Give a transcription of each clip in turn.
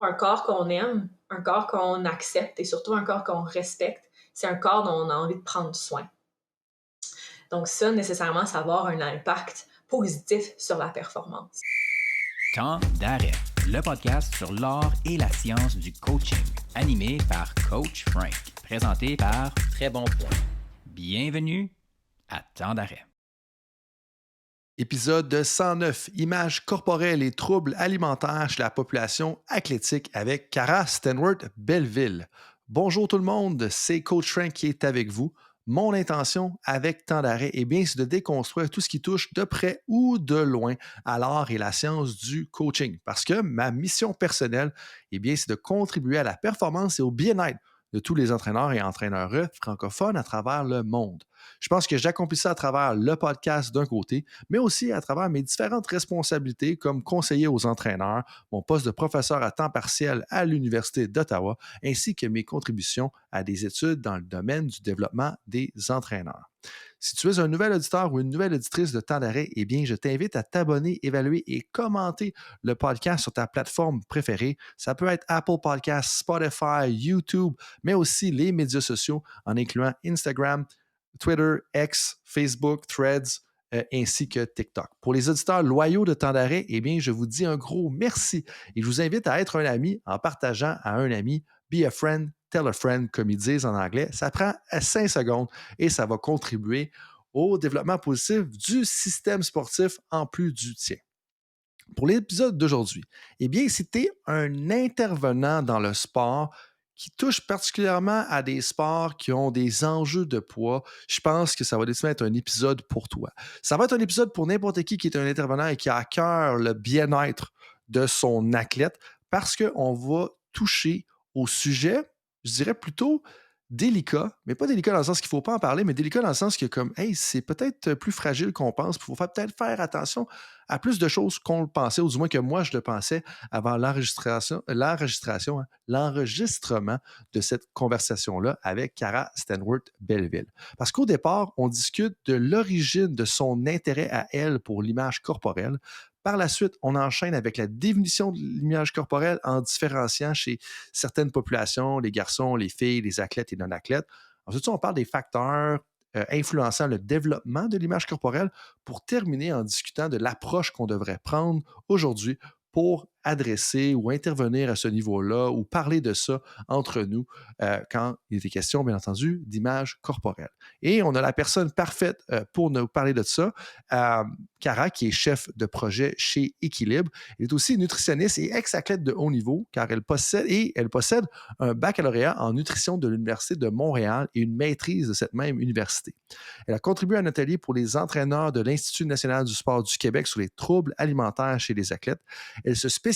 Un corps qu'on aime, un corps qu'on accepte et surtout un corps qu'on respecte, c'est un corps dont on a envie de prendre soin. Donc ça, nécessairement, ça va avoir un impact positif sur la performance. Temps d'arrêt, le podcast sur l'art et la science du coaching, animé par Coach Frank, présenté par Très Bon Point. Bienvenue à Temps d'arrêt. Épisode 109, images corporelles et troubles alimentaires chez la population athlétique avec Cara Stenworth-Belleville. Bonjour tout le monde, c'est Coach Frank qui est avec vous. Mon intention avec Temps d'arrêt, c'est de déconstruire tout ce qui touche de près ou de loin à l'art et la science du coaching. Parce que ma mission personnelle, c'est de contribuer à la performance et au bien-être de tous les entraîneurs et entraîneurs francophones à travers le monde. Je pense que j'accomplis ça à travers le podcast d'un côté, mais aussi à travers mes différentes responsabilités comme conseiller aux entraîneurs, mon poste de professeur à temps partiel à l'Université d'Ottawa, ainsi que mes contributions à des études dans le domaine du développement des entraîneurs. Si tu es un nouvel auditeur ou une nouvelle auditrice de Temps d'arrêt, je t'invite à t'abonner, évaluer et commenter le podcast sur ta plateforme préférée. Ça peut être Apple Podcasts, Spotify, YouTube, mais aussi les médias sociaux en incluant Instagram, Twitter, X, Facebook, Threads, ainsi que TikTok. Pour les auditeurs loyaux de Temps d'arrêt, je vous dis un gros merci et je vous invite à être un ami en partageant à un ami, be a friend, tell a friend, comme ils disent en anglais. Ça prend 5 secondes et ça va contribuer au développement positif du système sportif en plus du tien. Pour l'épisode d'aujourd'hui, si tu es un intervenant dans le sport qui touche particulièrement à des sports qui ont des enjeux de poids, je pense que ça va décidément être un épisode pour toi. Ça va être un épisode pour n'importe qui est un intervenant et qui a à cœur le bien-être de son athlète parce qu'on va toucher au sujet, je dirais plutôt délicat, mais pas délicat dans le sens qu'il ne faut pas en parler, mais délicat dans le sens que c'est peut-être plus fragile qu'on pense, il faut peut-être faire attention à plus de choses qu'on le pensait, ou du moins que moi je le pensais avant l'enregistrement de cette conversation-là avec Cara Stenworth-Belleville. Parce qu'au départ, on discute de l'origine de son intérêt à elle pour l'image corporelle. Par la suite, on enchaîne avec la définition de l'image corporelle en différenciant chez certaines populations, les garçons, les filles, les athlètes et non-athlètes. Ensuite, on parle des facteurs influençant le développement de l'image corporelle pour terminer en discutant de l'approche qu'on devrait prendre aujourd'hui pour adresser ou intervenir à ce niveau-là ou parler de ça entre nous quand il était question, bien entendu, d'image corporelle. Et on a la personne parfaite pour nous parler de ça, Cara, qui est chef de projet chez Équilibre. Elle est aussi nutritionniste et ex-athlète de haut niveau, car elle possède un baccalauréat en nutrition de l'Université de Montréal et une maîtrise de cette même université. Elle a contribué à un atelier pour les entraîneurs de l'Institut national du sport du Québec sur les troubles alimentaires chez les athlètes. Elle se spécialise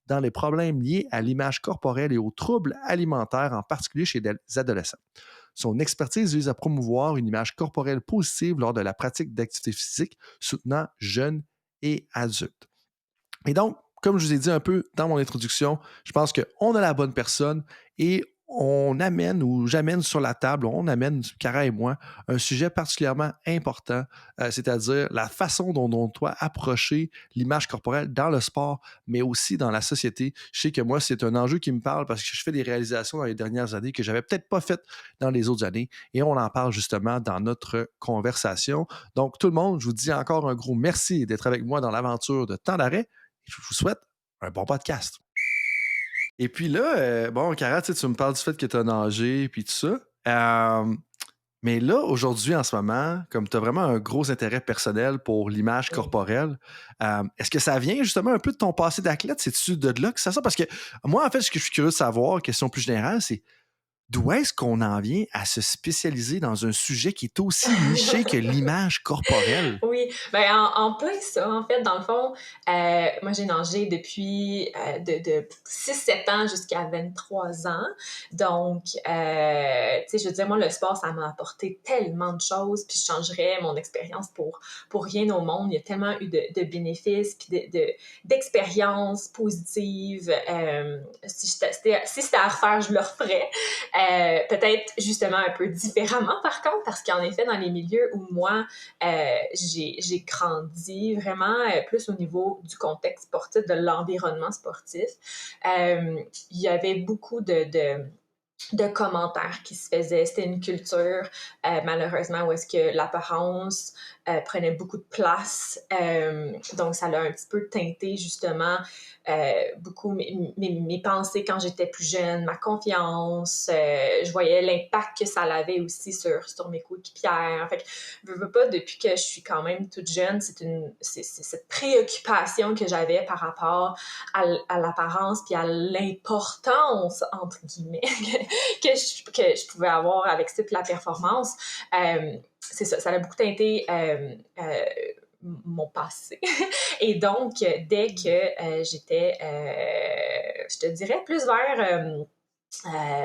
dans les problèmes liés à l'image corporelle et aux troubles alimentaires, en particulier chez les adolescents. Son expertise vise à promouvoir une image corporelle positive lors de la pratique d'activité physique, soutenant jeunes et adultes. Et donc, comme je vous ai dit un peu dans mon introduction, je pense qu'on a la bonne personne et j'amène sur la table, Cara et moi, un sujet particulièrement important, c'est-à-dire la façon dont on doit approcher l'image corporelle dans le sport, mais aussi dans la société. Je sais que moi, c'est un enjeu qui me parle parce que je fais des réalisations dans les dernières années que j'avais peut-être pas faites dans les autres années et on en parle justement dans notre conversation. Donc, tout le monde, je vous dis encore un gros merci d'être avec moi dans l'aventure de Temps d'arrêt. Je vous souhaite un bon podcast. Et puis là, Cara, tu me parles du fait que tu as nagé et puis tout ça. Mais là, aujourd'hui, en ce moment, comme tu as vraiment un gros intérêt personnel pour l'image corporelle, est-ce que ça vient justement un peu de ton passé d'athlète? C'est-tu de là que ça sort? Parce que moi, en fait, ce que je suis curieux de savoir, question plus générale, c'est d'où est-ce qu'on en vient à se spécialiser dans un sujet qui est aussi niché que l'image corporelle? Oui, en plein ça, en fait, dans le fond, moi j'ai nagé depuis de 6-7 ans jusqu'à 23 ans. Donc, tu sais, je veux dire, moi, le sport, ça m'a apporté tellement de choses, puis je changerais mon expérience pour rien au monde. Il y a tellement eu de bénéfices, puis d'expériences positives. Si c'était à refaire, je le referais. peut-être justement un peu différemment par contre, parce qu'en effet, dans les milieux où moi, j'ai grandi vraiment plus au niveau du contexte sportif, de l'environnement sportif, il y avait beaucoup de commentaires qui se faisaient. C'était une culture, malheureusement, où est-ce que l'apparence prenait beaucoup de place. Donc, ça l'a un petit peu teinté, justement, beaucoup mes pensées quand j'étais plus jeune, ma confiance. Je voyais l'impact que ça avait aussi sur mes coéquipières. Fait que, je veux pas, depuis que je suis quand même toute jeune, c'est cette préoccupation que j'avais par rapport à l'apparence puis à l'importance, entre guillemets, que je pouvais avoir avec ça, puis la performance. C'est ça a beaucoup teinté mon passé. Et donc, dès que j'étais, je te dirais, plus vers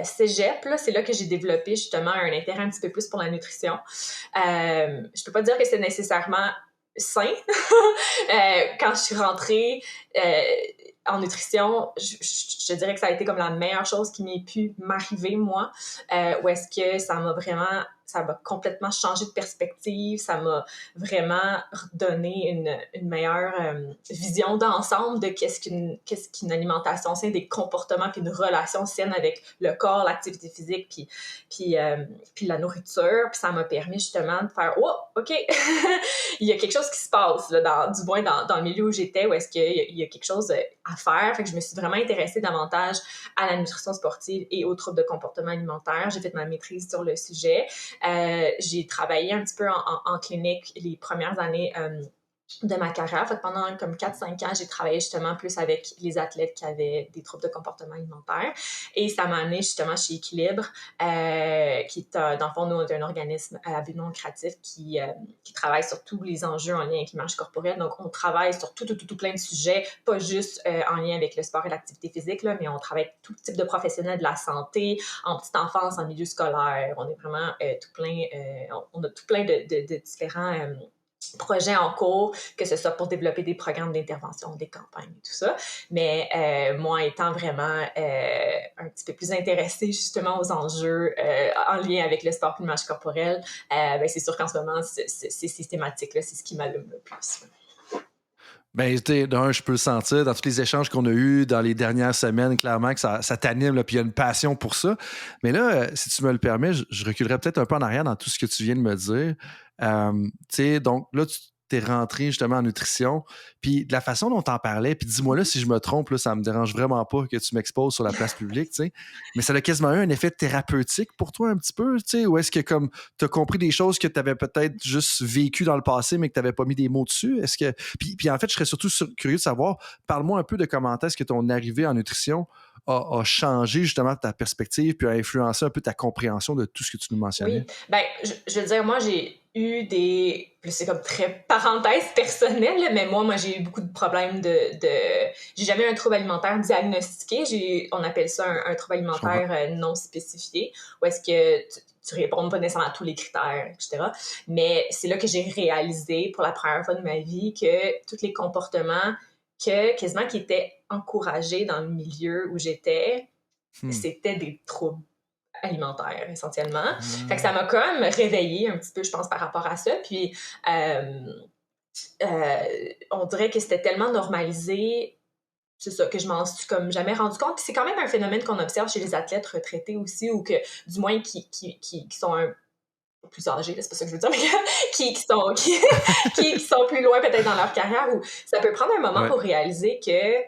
cégep, là, c'est là que j'ai développé justement un intérêt un petit peu plus pour la nutrition. Je peux pas dire que c'est nécessairement sain. Quand je suis rentrée en nutrition, je dirais que ça a été comme la meilleure chose qui m'ait pu m'arriver, moi, où est-ce que ça m'a complètement changé de perspective, ça m'a vraiment donné une meilleure vision d'ensemble de qu'est-ce qu'une alimentation saine, des comportements, puis une relation saine avec le corps, l'activité physique, puis la nourriture. Puis ça m'a permis justement de faire « Oh, OK! » Il y a quelque chose qui se passe, là, du moins dans le milieu où j'étais, où est-ce qu'il y a quelque chose à faire. Fait que je me suis vraiment intéressée davantage à la nutrition sportive et aux troubles de comportement alimentaire. J'ai fait ma maîtrise sur le sujet. J'ai travaillé un petit peu en clinique les premières années de ma carrière. Fait que pendant comme 4-5 ans, j'ai travaillé justement plus avec les athlètes qui avaient des troubles de comportement alimentaire. Et ça m'a amené justement chez Équilibre, qui est, dans le fond, nous, un organisme à but non lucratif qui travaille sur tous les enjeux en lien avec l'image corporelle. Donc, on travaille sur tout plein de sujets, pas juste en lien avec le sport et l'activité physique, là, mais on travaille avec tout type de professionnels de la santé, en petite enfance, en milieu scolaire. On est vraiment on a tout plein de différents projets en cours, que ce soit pour développer des programmes d'intervention, des campagnes et tout ça. Mais moi, étant vraiment un petit peu plus intéressée justement aux enjeux en lien avec le sport et l'image corporelle, ben, c'est sûr qu'en ce moment, ces thématiques-là, c'est ce qui m'allume le plus. Ben, d'un, je peux le sentir dans tous les échanges qu'on a eus dans les dernières semaines, clairement que ça t'anime, là, puis il y a une passion pour ça. Mais là, si tu me le permets, je reculerai peut-être un peu en arrière dans tout ce que tu viens de me dire. Tu sais, donc là, tu t'es rentré justement en nutrition, puis de la façon dont tu en parlais, puis dis-moi là si je me trompe, là, ça me dérange vraiment pas que tu m'exposes sur la place publique, tu sais, mais ça a quasiment eu un effet thérapeutique pour toi un petit peu, tu sais, ou est-ce que comme tu as compris des choses que tu avais peut-être juste vécues dans le passé, mais que tu n'avais pas mis des mots dessus? Est-ce que puis en fait, je serais surtout curieux de savoir, parle-moi un peu de comment est-ce que ton arrivée en nutrition a changé justement ta perspective, puis a influencé un peu ta compréhension de tout ce que tu nous mentionnais. Oui, ben, je veux dire, moi, j'ai eu c'est comme très parenthèse personnelle, mais moi, j'ai eu beaucoup de problèmes j'ai jamais eu un trouble alimentaire diagnostiqué. On appelle ça un trouble alimentaire non spécifié, où est-ce que tu réponds pas nécessairement à tous les critères, etc. Mais c'est là que j'ai réalisé pour la première fois de ma vie que tous les comportements quasiment qui étaient encouragés dans le milieu où j'étais, c'était des troubles alimentaire, essentiellement. Fait que ça m'a quand même réveillée un petit peu, je pense, par rapport à ça. Puis, on dirait que c'était tellement normalisé, c'est ça, que je m'en suis comme jamais rendu compte. Puis c'est quand même un phénomène qu'on observe chez les athlètes retraités aussi, ou que, du moins, qui sont un plus âgés, là, c'est pas ça que je veux dire, mais qui sont plus loin peut-être dans leur carrière, où ça peut prendre un moment pour réaliser que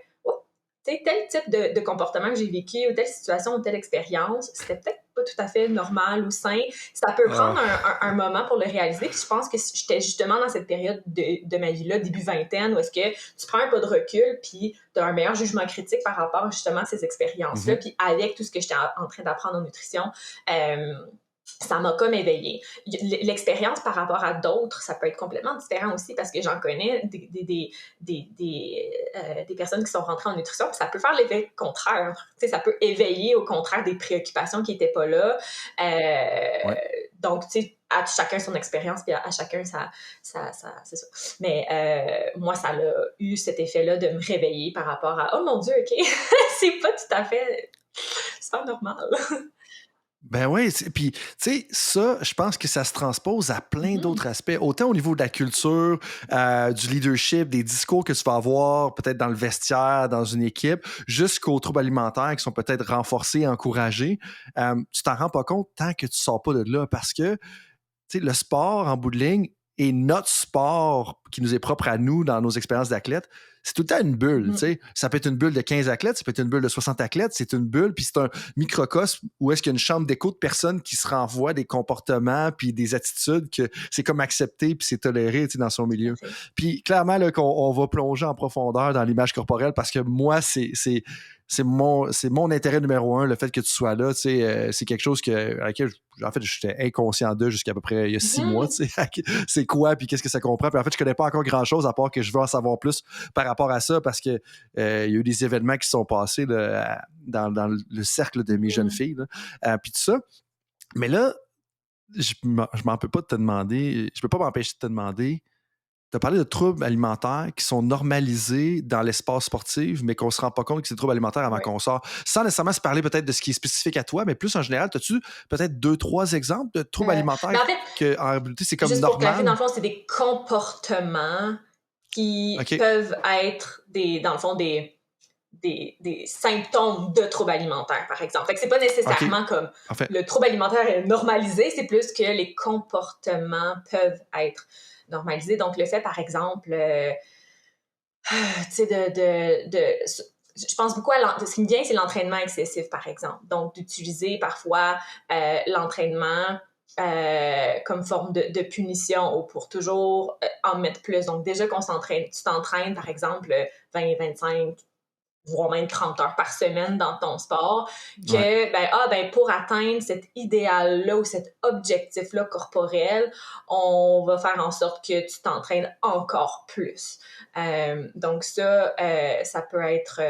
tel type de comportement que j'ai vécu, ou telle situation, ou telle expérience, c'était peut-être pas tout à fait normal ou sain. Ça peut prendre un moment pour le réaliser. Puis je pense que j'étais justement dans cette période de ma vie-là, début vingtaine, où est-ce que tu prends un pas de recul, puis tu as un meilleur jugement critique par rapport justement à ces expériences-là. Puis avec tout ce que j'étais en train d'apprendre en nutrition, ça m'a comme éveillée. L'expérience par rapport à d'autres, ça peut être complètement différent aussi, parce que j'en connais des personnes qui sont rentrées en nutrition, puis ça peut faire l'effet contraire. Tu sais, ça peut éveiller au contraire des préoccupations qui n'étaient pas là. Donc, tu sais, à chacun son expérience, puis à chacun c'est ça. Mais moi, ça a eu cet effet-là de me réveiller par rapport à « Oh mon Dieu, OK, c'est pas tout à fait... c'est pas normal. » Ben oui, puis tu sais, ça, je pense que ça se transpose à plein d'autres aspects, autant au niveau de la culture, du leadership, des discours que tu vas avoir peut-être dans le vestiaire, dans une équipe, jusqu'aux troubles alimentaires qui sont peut-être renforcés, encouragés. Tu t'en rends pas compte tant que tu sors pas de là parce que tu sais, le sport, en bout de ligne, et notre sport qui nous est propre à nous dans nos expériences d'athlètes, c'est tout le temps une bulle. Ça peut être une bulle de 15 athlètes, ça peut être une bulle de 60 athlètes, c'est une bulle, puis c'est un microcosme où est-ce qu'il y a une chambre d'écho de personnes qui se renvoient des comportements puis des attitudes que c'est comme accepté puis c'est toléré dans son milieu. Puis clairement, là, qu'on va plonger en profondeur dans l'image corporelle parce que moi, c'est mon intérêt numéro un, le fait que tu sois là. C'est quelque chose à laquelle, en fait, j'étais inconscient de jusqu'à peu près il y a 6 mois. C'est quoi, puis qu'est-ce que ça comprend. Puis en fait, je connais pas encore grand-chose à part que je veux en savoir plus par rapport à ça parce que il y a eu des événements qui se sont passés là, dans le cercle de mes jeunes filles. Puis tout ça. Mais là, je m'en peux pas de te demander, je peux pas m'empêcher de te demander. Tu as parlé de troubles alimentaires qui sont normalisés dans l'espace sportif, mais qu'on ne se rend pas compte que c'est des troubles alimentaires avant qu'on sort. Sans nécessairement se parler peut-être de ce qui est spécifique à toi, mais plus en général, as-tu peut-être 2-3 exemples de troubles alimentaires en fait, que en réalité, c'est comme juste normal? Pour clarifier, dans le fond, c'est des comportements qui peuvent être, dans le fond, des symptômes de troubles alimentaires, par exemple. Fait que c'est pas nécessairement comme le trouble alimentaire est normalisé, c'est plus que les comportements peuvent être normalisés. Donc, le fait, par exemple, tu sais, je pense beaucoup à ce qui me vient, c'est l'entraînement excessif, par exemple. Donc, d'utiliser parfois l'entraînement comme forme de punition ou pour toujours en mettre plus. Donc, déjà qu'on tu t'entraînes, par exemple, 20, 25, voire même 30 heures par semaine dans ton sport, que pour atteindre cet idéal-là ou cet objectif-là corporel, on va faire en sorte que tu t'entraînes encore plus. Donc ça peut être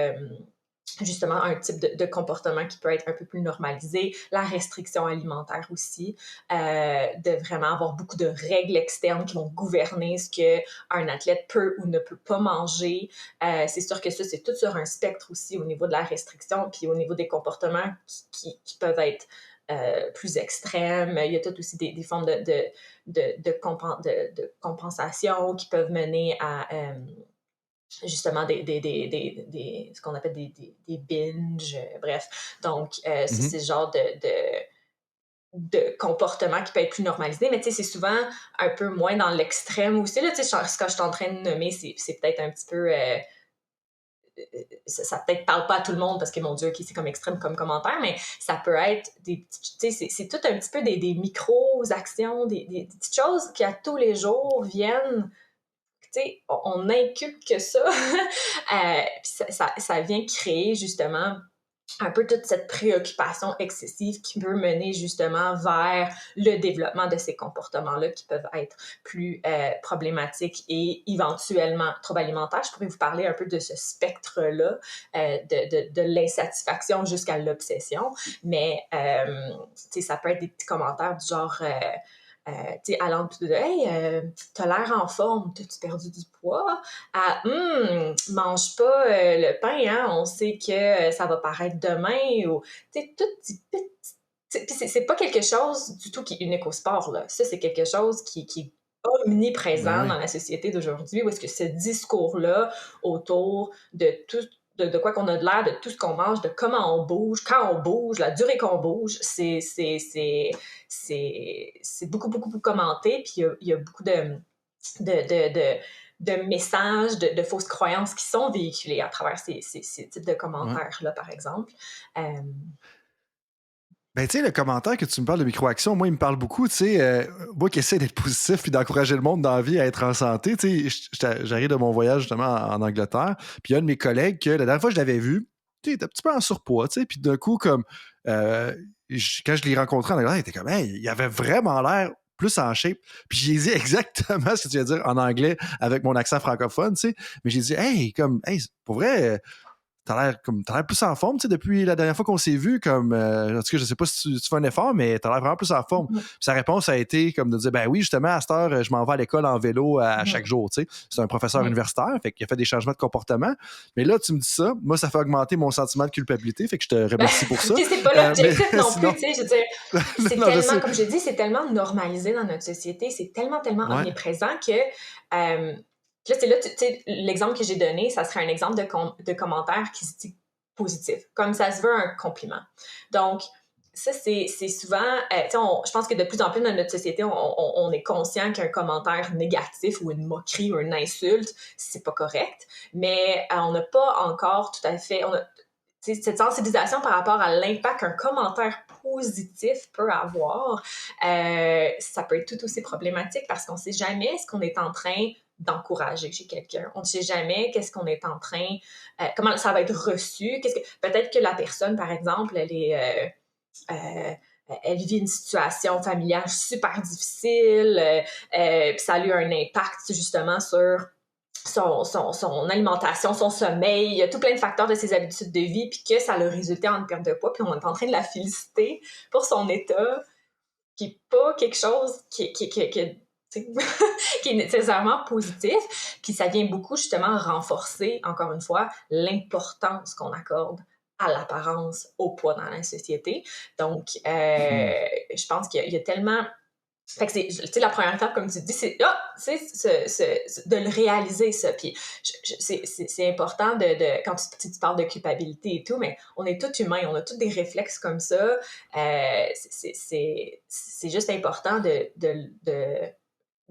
justement un type de comportement qui peut être un peu plus normalisé. La restriction alimentaire aussi, de vraiment avoir beaucoup de règles externes qui vont gouverner ce qu'un athlète peut ou ne peut pas manger. C'est sûr que ça, c'est tout sur un spectre aussi au niveau de la restriction, puis au niveau des comportements qui peuvent être plus extrêmes. Il y a tout aussi des formes de compensation qui peuvent mener à justement ce qu'on appelle des binges, bref. Donc, c'est ce genre de comportement qui peut être plus normalisé, mais tu sais, c'est souvent un peu moins dans l'extrême aussi. Là, tu sais, ce que je suis en train de nommer, c'est peut-être un petit peu... ça peut-être parle pas à tout le monde parce que, mon Dieu, c'est comme extrême comme commentaire, mais ça peut être des petites... Tu sais, c'est tout un petit peu des micro-actions, des petites choses qui, à tous les jours, viennent... T'sais, on inculque ça. Ça vient créer justement un peu toute cette préoccupation excessive qui peut mener justement vers le développement de ces comportements-là qui peuvent être plus problématiques et éventuellement troubles alimentaires. Je pourrais vous parler un peu de ce spectre-là, de l'insatisfaction jusqu'à l'obsession, mais ça peut être des petits commentaires du genre... allant de « Hey, t'as l'air en forme, t'as-tu perdu du poids? » à « mange pas le pain, hein, on sait que ça va paraître demain. » ou tu sais, tout petit... c'est pas quelque chose du tout qui est unique au sport, là. Ça, c'est quelque chose qui est omniprésent dans la société d'aujourd'hui, où est-ce que ce discours-là autour de tout de quoi qu'on a de l'air, de tout ce qu'on mange, de comment on bouge, quand on bouge, la durée qu'on bouge, c'est beaucoup, beaucoup, beaucoup commenté. Puis il y a beaucoup de messages, de fausses croyances qui sont véhiculés à travers ces types de commentaires-là, par exemple. Ben, tu sais, le commentaire que tu me parles de micro-action, moi, il me parle beaucoup, tu sais, moi qui essaie d'être positif puis d'encourager le monde dans la vie à être en santé, tu sais, j'arrive de mon voyage justement en Angleterre, puis il y a un de mes collègues que la dernière fois que je l'avais vu, tu sais, il était un petit peu en surpoids, tu sais, puis d'un coup, comme, quand je l'ai rencontré en Angleterre, il était comme, hey, il avait vraiment l'air plus en shape. Puis j'ai dit exactement ce que tu viens de dire en anglais avec mon accent francophone, tu sais, mais j'ai dit, hey, pour vrai... t'as l'air plus en forme, tu sais, depuis la dernière fois qu'on s'est vu, comme, en tout cas, je sais pas si tu fais un effort, mais t'as l'air vraiment plus en forme. Puis sa réponse a été comme de dire, ben oui, justement, à cette heure, je m'en vais à l'école en vélo à chaque jour, tu sais. C'est un professeur universitaire, fait qu'il a fait des changements de comportement. Mais là, tu me dis ça, moi, ça fait augmenter mon sentiment de culpabilité, fait que je te remercie pour ça. Puis c'est pas l'objectif non sinon... plus, tu sais, je veux dire, c'est non, tellement, comme je dis, c'est tellement normalisé dans notre société, c'est tellement omniprésent que... là, tu sais, l'exemple que j'ai donné, ça serait un exemple de commentaire qui se dit positif, comme ça se veut un compliment. Donc, ça, c'est souvent... je pense que de plus en plus dans notre société, on est conscient qu'un commentaire négatif ou une moquerie ou une insulte, c'est pas correct, mais on n'a pas encore tout à fait... cette sensibilisation par rapport à l'impact qu'un commentaire positif peut avoir, ça peut être tout aussi problématique parce qu'on ne sait jamais ce qu'on est en train d'encourager chez quelqu'un. On ne sait jamais qu'est-ce qu'on est en train... comment ça va être reçu. Peut-être que la personne, par exemple, elle vit une situation familiale super difficile, puis ça a eu un impact justement sur son alimentation, son sommeil, il y a tout plein de facteurs de ses habitudes de vie, puis que ça a résulté en une perte de poids, puis on est en train de la féliciter pour son état, qui n'est pas quelque chose qui est nécessairement positif, puis ça vient beaucoup justement renforcer, encore une fois, l'importance qu'on accorde à l'apparence, au poids dans la société. Donc, je pense qu'il y a tellement... Fait que c'est la première étape, comme tu dis, c'est de le réaliser, ça. Puis c'est important quand tu parles de culpabilité et tout, mais on est tous humains, on a tous des réflexes comme ça. C'est juste important de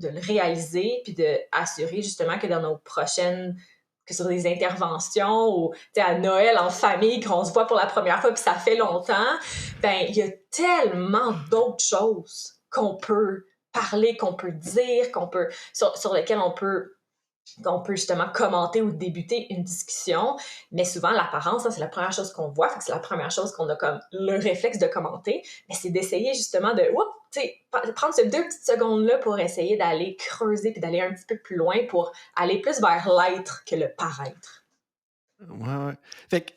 le réaliser puis d'assurer justement que dans nos prochaines... que sur des interventions ou à Noël en famille, qu'on se voit pour la première fois puis ça fait longtemps, ben il y a tellement d'autres choses qu'on peut parler, qu'on peut dire, sur lesquelles on peut justement commenter ou débuter une discussion, mais souvent l'apparence, ça, c'est la première chose qu'on voit, fait que c'est la première chose qu'on a comme le réflexe de commenter, mais c'est d'essayer justement de prendre ces 2 petites secondes-là pour essayer d'aller creuser puis d'aller un petit peu plus loin pour aller plus vers l'être que le paraître. Ouais. Fait que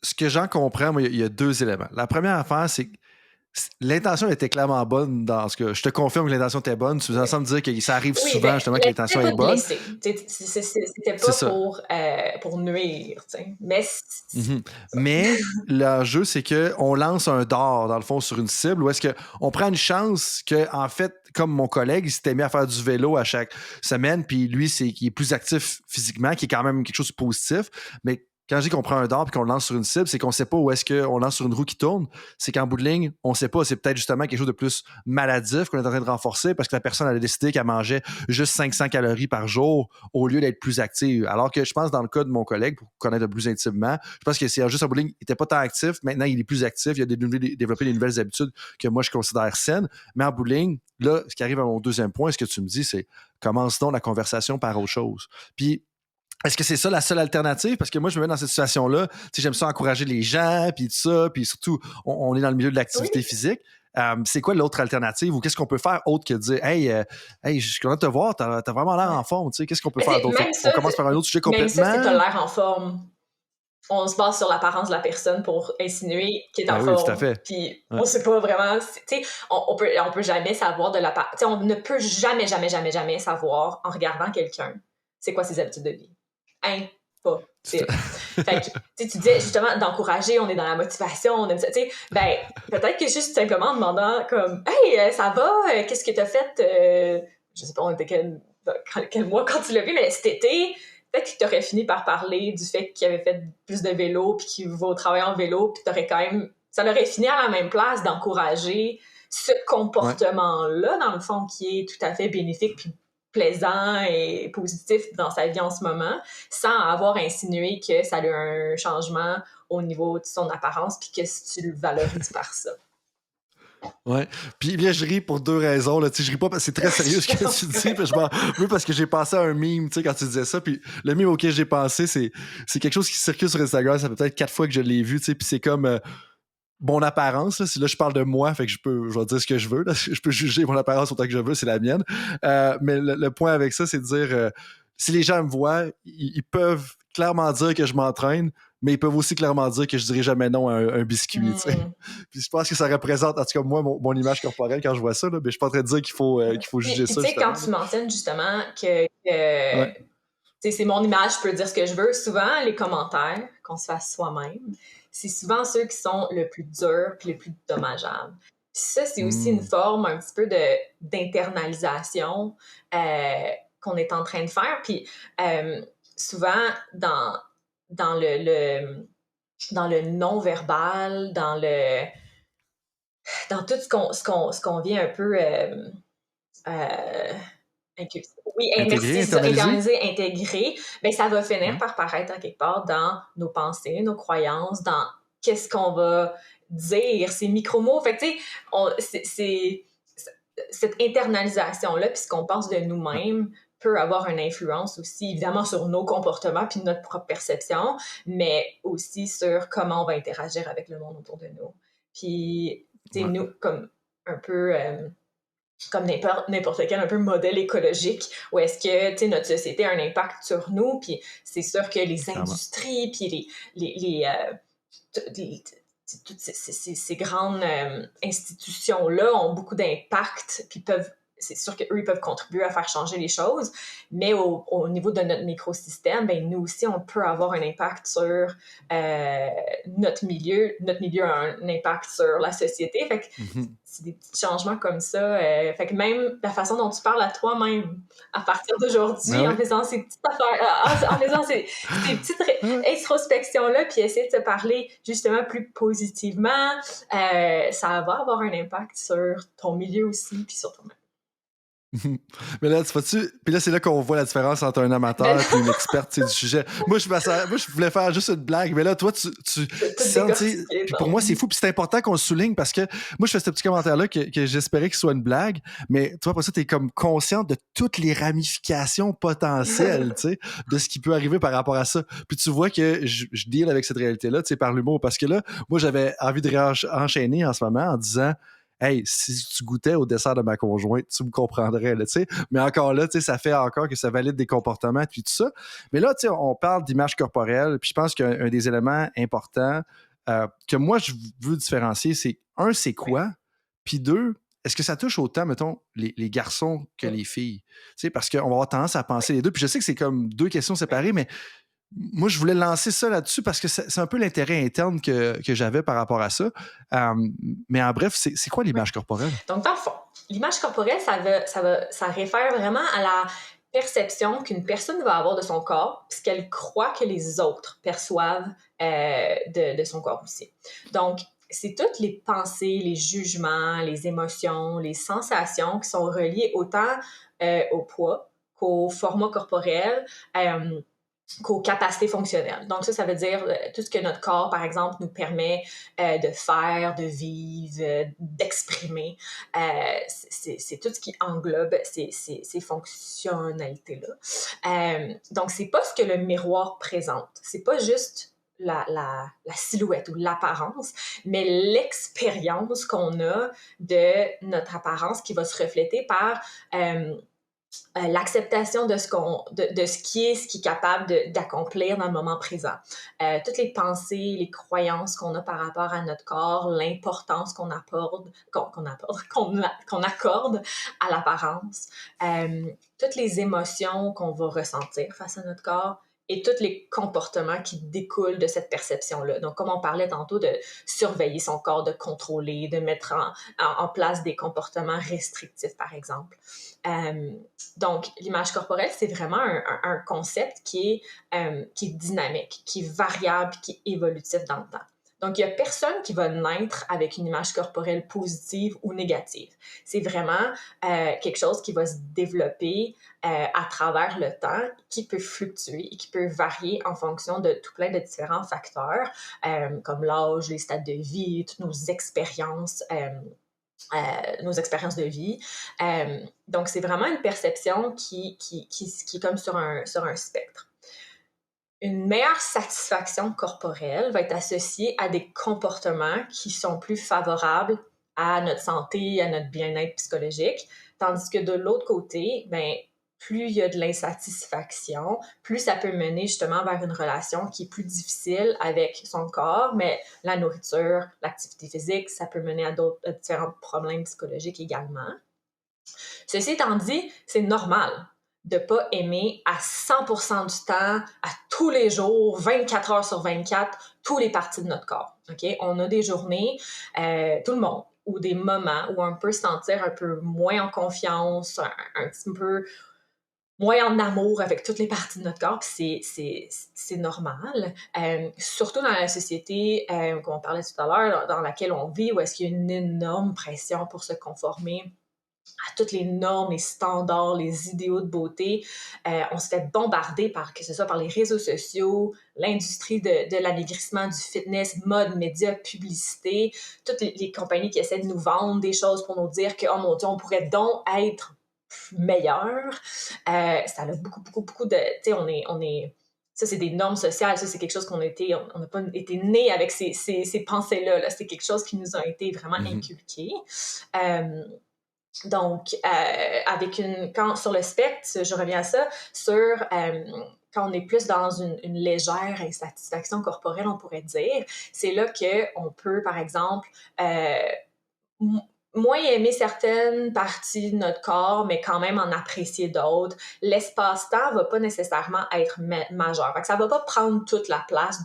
ce que j'en comprends, moi, il y a 2 éléments. La première affaire, c'est que l'intention était clairement bonne dans ce que je te confirme que l'intention était bonne. Tu veux ensemble dire que ça arrive souvent justement que l'intention est bonne. C'était pas pour nuire, mais mais l'enjeu, c'est qu'on lance un dard dans le fond sur une cible ou est-ce qu'on prend une chance que, en fait, comme mon collègue, il s'était mis à faire du vélo à chaque semaine, puis lui, qui est plus actif physiquement, qui est quand même quelque chose de positif, mais quand je dis qu'on prend un dard et qu'on le lance sur une cible, c'est qu'on ne sait pas où est-ce qu'on lance sur une roue qui tourne. C'est qu'en bout de ligne, on ne sait pas. C'est peut-être justement quelque chose de plus maladif qu'on est en train de renforcer parce que la personne a décidé qu'elle mangeait juste 500 calories par jour au lieu d'être plus active. Alors que je pense, dans le cas de mon collègue, pour connaître plus intimement, je pense que c'est juste en bout de ligne, il n'était pas tant actif. Maintenant, il est plus actif. Il a développé des nouvelles habitudes que moi, je considère saines. Mais en bout de ligne, là, ce qui arrive à mon deuxième point, ce que tu me dis, c'est commence donc la conversation par autre chose. Puis, est-ce que c'est ça la seule alternative? Parce que moi, je me mets dans cette situation-là. J'aime ça encourager les gens, puis tout ça. Puis surtout, on est dans le milieu de l'activité physique. C'est quoi l'autre alternative? Ou qu'est-ce qu'on peut faire autre que de dire Hey, je suis content de te voir, t'as vraiment l'air en forme. Qu'est-ce qu'on peut faire d'autre? On commence par un autre sujet complètement. Même ça, c'est t'as l'air en forme. On se base sur l'apparence de la personne pour insinuer qu'il est en forme. Oui, tout à fait. Puis on sait pas vraiment... On peut jamais savoir de l'apparence... On ne peut jamais savoir, en regardant quelqu'un, c'est quoi ses habitudes de vie. Impossible. Fait que, tu disais justement d'encourager, on est dans la motivation, on aime ça. Ben, peut-être que juste simplement en demandant comme Hey, ça va? Qu'est-ce que t'as fait? Je sais pas, on était quel mois quand tu l'as vu, mais cet été, peut-être que t'aurais fini par parler du fait qu'il avait fait plus de vélo puis qu'il va au travail en vélo, puis t'aurais quand même... Ça aurait fini à la même place d'encourager ce comportement-là, dans le fond, qui est tout à fait bénéfique puis plaisant et positif dans sa vie en ce moment, sans avoir insinué que ça a eu un changement au niveau de son apparence puis que tu le valorises par ça. Ouais. Puis là, je ris pour 2 raisons. Là. Je ris pas parce que c'est très sérieux ce que tu dis. Puis je m'en veux parce que j'ai pensé à un meme quand tu disais ça. Puis le meme auquel j'ai pensé, c'est quelque chose qui circule sur Instagram. Ça fait peut-être 4 fois que je l'ai vu. Puis c'est comme... mon apparence, là, si là je parle de moi, fait que je vais dire ce que je veux, là. Je peux juger mon apparence autant que je veux, c'est la mienne. Mais le point avec ça, c'est de dire si les gens me voient, ils peuvent clairement dire que je m'entraîne, mais ils peuvent aussi clairement dire que je dirais jamais non à un biscuit, tu sais. Puis je pense que ça représente, en tout cas, moi, mon image corporelle quand je vois ça, là, mais je suis pas en train de dire qu'il faut juger Puis ça, tu sais, quand justement. tu mentionnes justement que Ouais. tu sais, c'est mon image, je peux dire ce que je veux. Souvent, les commentaires qu'on se fasse soi-même, c'est souvent ceux qui sont le plus durs puis les plus dommageables. Puis ça, c'est aussi une forme un petit peu d'internalisation qu'on est en train de faire. Puis souvent, dans dans le non-verbal, dans tout ce qu'on vient un peu oui, merci, Intégrer, c'est ça, internaliser? internaliser, intégrer, ben ça va finir par paraître à quelque part dans nos pensées, nos croyances, dans qu'est-ce qu'on va dire, ces micro-mots. Fait que, tu sais, cette internalisation-là, puis ce qu'on pense de Ouais. nous-mêmes, peut avoir une influence aussi, évidemment, sur nos comportements puis notre propre perception, mais aussi sur comment on va interagir avec le monde autour de nous. Puis, tu sais, Ouais. nous, comme un peu... comme n'importe quel un peu modèle écologique, où est-ce que, tu sais, notre société a un impact sur nous, puis c'est sûr que les Clairement. industries, puis toutes ces grandes institutions-là ont beaucoup d'impact, puis c'est sûr qu'eux, ils peuvent contribuer à faire changer les choses, mais au niveau de notre microsystème, ben, nous aussi, on peut avoir un impact sur notre milieu. Notre milieu a un impact sur la société. Fait que c'est des petits changements comme ça. Fait que même la façon dont tu parles à toi-même à partir d'aujourd'hui, Ah en oui. faisant ces petites affaires, en faisant ces petites introspection-là, puis essayer de se parler justement plus positivement, ça va avoir un impact sur ton milieu aussi, puis sur toi-même. Mais là, tu vois-tu, puis là, c'est là qu'on voit la différence entre un amateur et une experte, tu sais, du sujet. Moi, je voulais faire juste une blague, mais là, toi, tu Tout sens, tu sais, décortiquer, puis pour moi, c'est fou, puis c'est important qu'on le souligne parce que moi, je fais ce petit commentaire-là que j'espérais qu'il soit une blague, mais toi, après ça, t'es comme consciente de toutes les ramifications potentielles, tu sais, de ce qui peut arriver par rapport à ça. Puis tu vois que je deal avec cette réalité-là, tu sais, par l'humour, parce que là, moi, j'avais envie de enchaîner en ce moment en disant, hey, si tu goûtais au dessert de ma conjointe, tu me comprendrais, là, tu sais. Mais encore là, tu sais, ça fait encore que ça valide des comportements, puis tout ça. Mais là, tu sais, on parle d'image corporelle, puis je pense qu'un des éléments importants que moi, je veux différencier, c'est un, c'est quoi? Puis deux, est-ce que ça touche autant, mettons, les garçons que les filles? Tu sais, parce qu'on va avoir tendance à penser les deux. Puis je sais que c'est comme deux questions séparées, mais moi, je voulais lancer ça là-dessus parce que c'est un peu l'intérêt interne que j'avais par rapport à ça. Mais en bref, c'est quoi l'image corporelle? Donc, dans le fond, l'image corporelle, ça réfère vraiment à la perception qu'une personne va avoir de son corps, puisqu'elle croit que les autres perçoivent de son corps aussi. Donc, c'est toutes les pensées, les jugements, les émotions, les sensations qui sont reliées autant au poids qu'au format corporel, qu'aux capacités fonctionnelles. Donc ça veut dire tout ce que notre corps, par exemple, nous permet de faire, de vivre, d'exprimer. C'est tout ce qui englobe ces fonctionnalités-là. Donc c'est pas ce que le miroir présente. C'est pas juste la silhouette ou l'apparence, mais l'expérience qu'on a de notre apparence qui va se refléter par l'acceptation de ce qui est capable d'accomplir dans le moment présent. Toutes les pensées, les croyances qu'on a par rapport à notre corps, l'importance qu'on accorde à l'apparence, toutes les émotions qu'on va ressentir face à notre corps et tous les comportements qui découlent de cette perception-là. Donc, comme on parlait tantôt de surveiller son corps, de contrôler, de mettre en place des comportements restrictifs, par exemple. Donc, l'image corporelle, c'est vraiment un concept qui est dynamique, qui est variable, qui est évolutif dans le temps. Donc, il n'y a personne qui va naître avec une image corporelle positive ou négative. C'est vraiment quelque chose qui va se développer à travers le temps, qui peut fluctuer et qui peut varier en fonction de tout plein de différents facteurs, comme l'âge, les stades de vie, toutes nos expériences de vie. Donc, c'est vraiment une perception qui est comme sur un spectre. Une meilleure satisfaction corporelle va être associée à des comportements qui sont plus favorables à notre santé, à notre bien-être psychologique, tandis que de l'autre côté, ben, plus il y a de l'insatisfaction, plus ça peut mener justement vers une relation qui est plus difficile avec son corps, mais la nourriture, l'activité physique, ça peut mener à différents problèmes psychologiques également. Ceci étant dit, c'est normal de ne pas aimer à 100% du temps, à tous les jours, 24 heures sur 24, tous les parties de notre corps. Okay? On a des journées, tout le monde, ou des moments où on peut se sentir un peu moins en confiance, un petit peu moins en amour avec toutes les parties de notre corps, puis c'est normal. Surtout dans la société, comme on parlait tout à l'heure, dans laquelle on vit, où est-ce qu'il y a une énorme pression pour se conformer à toutes les normes, les standards, les idéaux de beauté. On se fait bombarder que ce soit par les réseaux sociaux, l'industrie de l'amaigrissement, du fitness, mode, médias, publicité, toutes les compagnies qui essaient de nous vendre des choses pour nous dire que, oh mon Dieu, on pourrait donc être meilleur. Ça a beaucoup de... Tu sais, on est ça, c'est des normes sociales. Ça, c'est quelque chose on n'a pas été né avec ces pensées-là. Là. C'est quelque chose qui nous a été vraiment inculqué. Donc, sur le spectre, je reviens à ça, quand on est plus dans une légère insatisfaction corporelle, on pourrait dire, c'est là qu'on peut, par exemple, moins aimer certaines parties de notre corps, mais quand même en apprécier d'autres. L'espace-temps va pas nécessairement être majeur. Fait que ça va pas prendre toute la place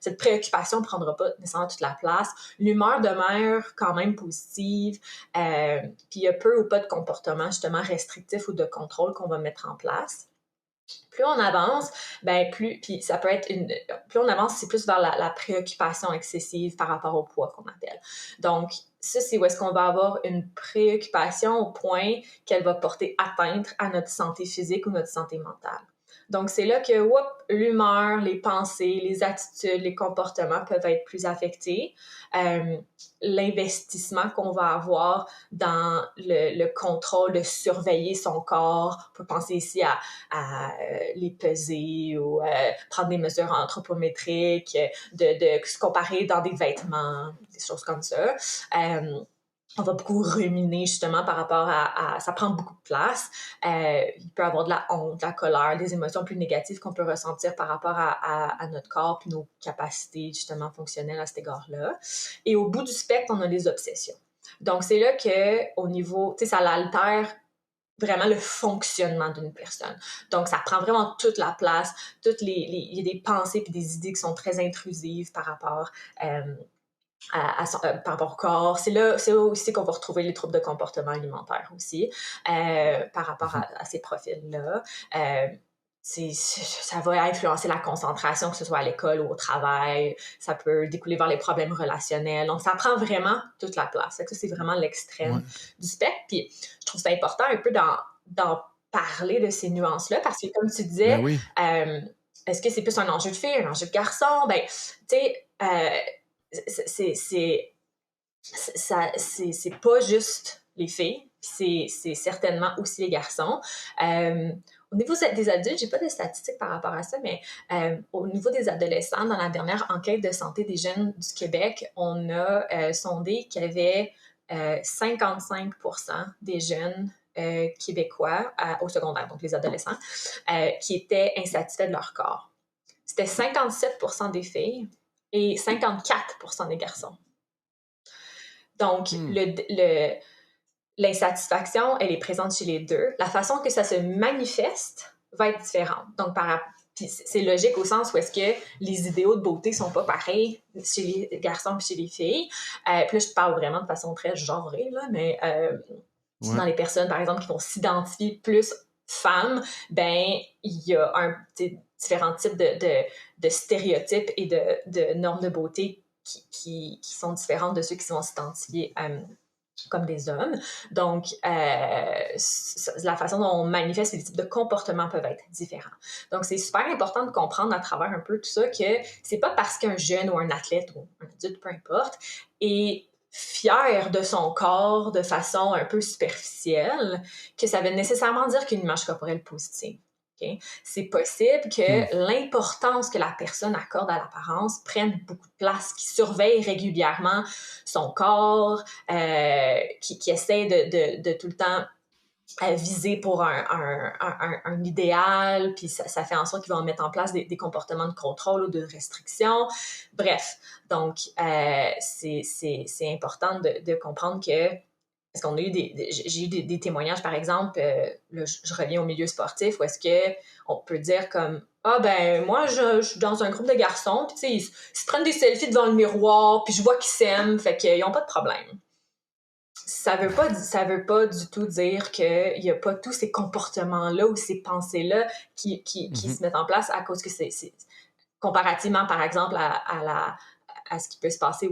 cette préoccupation prendra pas nécessairement toute la place. L'humeur demeure quand même positive. Puis il y a peu ou pas de comportement justement restrictif ou de contrôle qu'on va mettre en place. Plus on avance, puis ça peut être plus on avance, c'est plus vers la préoccupation excessive par rapport au poids qu'on appelle. Donc, ça, c'est où est-ce qu'on va avoir une préoccupation au point qu'elle va porter atteinte à notre santé physique ou notre santé mentale. Donc, c'est là que l'humeur, les pensées, les attitudes, les comportements peuvent être plus affectés. L'investissement qu'on va avoir dans le contrôle de surveiller son corps, on peut penser ici à les peser ou prendre des mesures anthropométriques, de se comparer dans des vêtements, des choses comme ça. On va beaucoup ruminer justement par rapport à ça prend beaucoup de place. Il peut y avoir de la honte, de la colère, des émotions plus négatives qu'on peut ressentir par rapport à notre corps puis nos capacités justement fonctionnelles à cet égard-là. Et au bout du spectre, on a les obsessions. Donc, c'est là qu'au niveau, tu sais, ça l'altère vraiment le fonctionnement d'une personne. Donc, ça prend vraiment toute la place, il y a des pensées puis des idées qui sont très intrusives par rapport par rapport au corps. C'est aussi qu'on va retrouver les troubles de comportement alimentaire aussi, par rapport à ces profils-là. Ça va influencer la concentration, que ce soit à l'école ou au travail. Ça peut découler vers les problèmes relationnels. Donc, ça prend vraiment toute la place. Ça, c'est vraiment l'extrême du spectre. Puis, je trouve ça important un peu d'en parler de ces nuances-là, parce que, comme tu disais, est-ce que c'est plus un enjeu de fille, un enjeu de garçon? Ben, tu sais, c'est pas juste les filles, c'est certainement aussi les garçons. Au niveau des adultes, j'ai pas de statistiques par rapport à ça, mais au niveau des adolescents, dans la dernière enquête de santé des jeunes du Québec, on a sondé qu'il y avait 55% des jeunes québécois au secondaire, donc les adolescents, qui étaient insatisfaits de leur corps. C'était 57% des filles et 54% des garçons. Donc, l'insatisfaction, elle est présente chez les deux. La façon que ça se manifeste va être différente. Donc, puis c'est logique au sens où est-ce que les idéaux de beauté sont pas pareils chez les garçons et chez les filles. Puis là, je parle vraiment de façon très genrée, là, mais dans les personnes, par exemple, qui vont s'identifier plus femmes, ben il y a différents types de stéréotypes et de normes de beauté qui sont différentes de ceux qui vont s'identifier comme des hommes. Donc, la façon dont on manifeste les types de comportements peuvent être différents. Donc, c'est super important de comprendre à travers un peu tout ça que c'est pas parce qu'un jeune ou un athlète ou un adulte, peu importe, est fier de son corps de façon un peu superficielle que ça veut nécessairement dire qu'il y a une image corporelle positive. Okay? C'est possible que l'importance que la personne accorde à l'apparence prenne beaucoup de place, qu'il surveille régulièrement son corps, qui essaie de tout le temps viser pour un idéal, puis ça fait en sorte qu'ils vont mettre en place des comportements de contrôle ou de restriction. Bref, donc c'est important de comprendre que, parce qu'on a eu j'ai eu des témoignages, par exemple, là, je reviens au milieu sportif, où est-ce que on peut dire comme ah ben moi je suis dans un groupe de garçons, puis tu sais ils se prennent des selfies devant le miroir, puis je vois qu'ils s'aiment, fait qu'ils n'ont pas de problème. Ça veut pas du tout dire qu'il n'y a pas tous ces comportements-là ou ces pensées-là qui se mettent en place à cause que c'est comparativement, par exemple, à ce qui peut se passer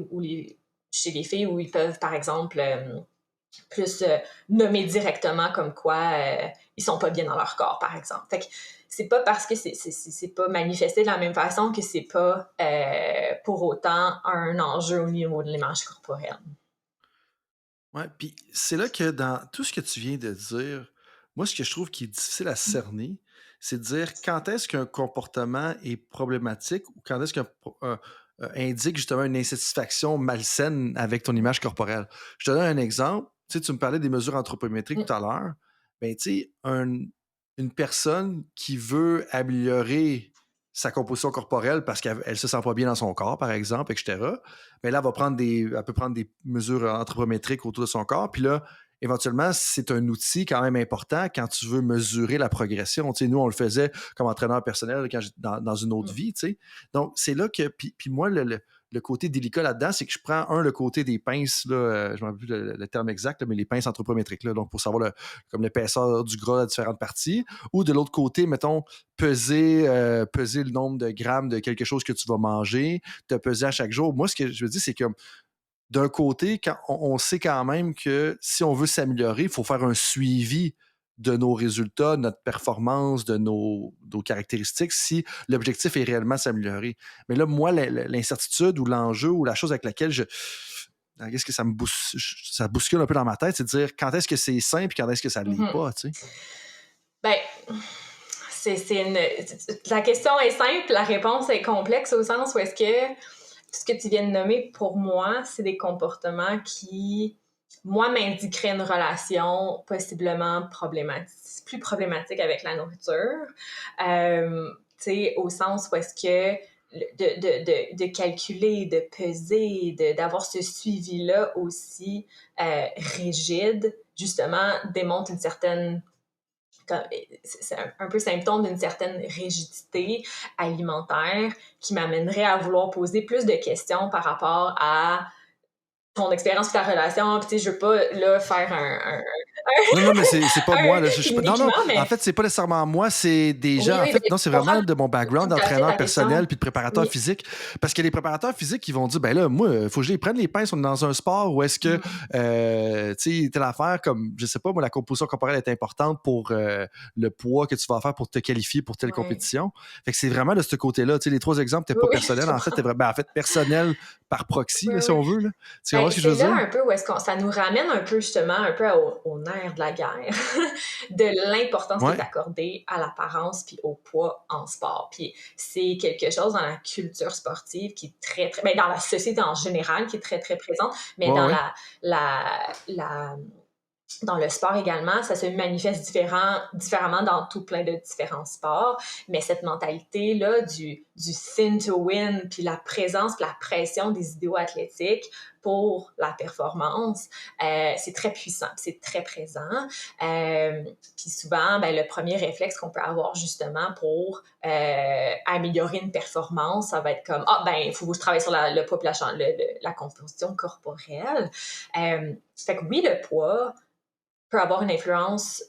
chez les filles, où ils peuvent, par exemple, plus nommer directement comme quoi ils sont pas bien dans leur corps, par exemple. Fait que c'est pas parce que c'est pas manifesté de la même façon que c'est pas pour autant un enjeu au niveau de l'image corporelle. Ouais, puis c'est là que dans tout ce que tu viens de dire, moi, ce que je trouve qui est difficile à cerner, c'est de dire quand est-ce qu'un comportement est problématique ou quand est-ce qu'un indique justement une insatisfaction malsaine avec ton image corporelle. Je te donne un exemple. Tu sais, tu me parlais des mesures anthropométriques tout à l'heure. Ben, tu sais, une personne qui veut améliorer sa composition corporelle parce qu'elle se sent pas bien dans son corps, par exemple, etc., mais là, elle peut prendre des mesures anthropométriques autour de son corps. Puis là, éventuellement, c'est un outil quand même important quand tu veux mesurer la progression. Tu sais, nous, on le faisait comme entraîneur personnel dans une autre vie. Tu sais. Donc, c'est là que. Puis moi, le côté délicat là-dedans, c'est que je prends, le côté des pinces, là, je ne me rappelle plus le terme exact, là, mais les pinces anthropométriques, là, donc pour savoir comme l'épaisseur du gras à différentes parties. Ou de l'autre côté, mettons, peser le nombre de grammes de quelque chose que tu vas manger, te peser à chaque jour. Moi, ce que je veux dire, c'est que d'un côté, quand on sait quand même que si on veut s'améliorer, il faut faire un suivi de nos résultats, de notre performance, de nos caractéristiques, si l'objectif est réellement s'améliorer. Mais là, moi, l'incertitude ou l'enjeu ou la chose avec laquelle qu'est-ce que ça bouscule un peu dans ma tête, c'est de dire quand est-ce que c'est sain et quand est-ce que ça ne l'est pas, tu sais. Ben, la question est simple, la réponse est complexe au sens où est-ce que tout ce que tu viens de nommer, pour moi, c'est des comportements qui, moi, m'indiqueraient une relation possiblement plus problématique avec la nourriture. Tu sais, au sens où est-ce que de calculer, de peser, d'avoir ce suivi-là aussi rigide, justement, démontre une certaine... C'est un peu symptôme d'une certaine rigidité alimentaire qui m'amènerait à vouloir poser plus de questions par rapport à ton expérience et ta relation. Puis, tu sais, je veux pas là faire Non, mais c'est pas moi. Là, non, mais... en fait, c'est pas nécessairement moi, c'est des gens. En fait, non, c'est vraiment de mon background d'entraîneur personnel puis de préparateur physique. Parce que les préparateurs physiques, ils vont dire, ben là, moi, il faut que je les prenne les pinces, on est dans un sport où est-ce que, tu sais, telle affaire comme, je sais pas, moi, la composition corporelle est importante pour le poids que tu vas faire pour te qualifier pour telle compétition. Fait que c'est vraiment de ce côté-là. Tu sais, les 3 exemples, t'es pas personnel. En fait, t'es vraiment, en fait, personnel par proxy, là, si on veut. Là. Tu vois ce que je veux dire? C'est là un peu où est-ce que ça nous ramène un peu, justement, un peu au nerf de la guerre, de l'importance qui est accordée à l'apparence puis au poids en sport. Puis c'est quelque chose dans la culture sportive qui est très, très... Ben, dans la société en général qui est très, très présente, mais dans dans le sport également, ça se manifeste différemment dans tout plein de différents sports, mais cette mentalité-là du thin to win, puis la présence, puis la pression des idéaux athlétiques pour la performance, c'est très puissant, c'est très présent. Puis souvent, ben, le premier réflexe qu'on peut avoir justement pour améliorer une performance, ça va être comme « Ah, ben, il faut que je travaille sur le poids et la composition corporelle. » Fait que oui, le poids peut avoir une influence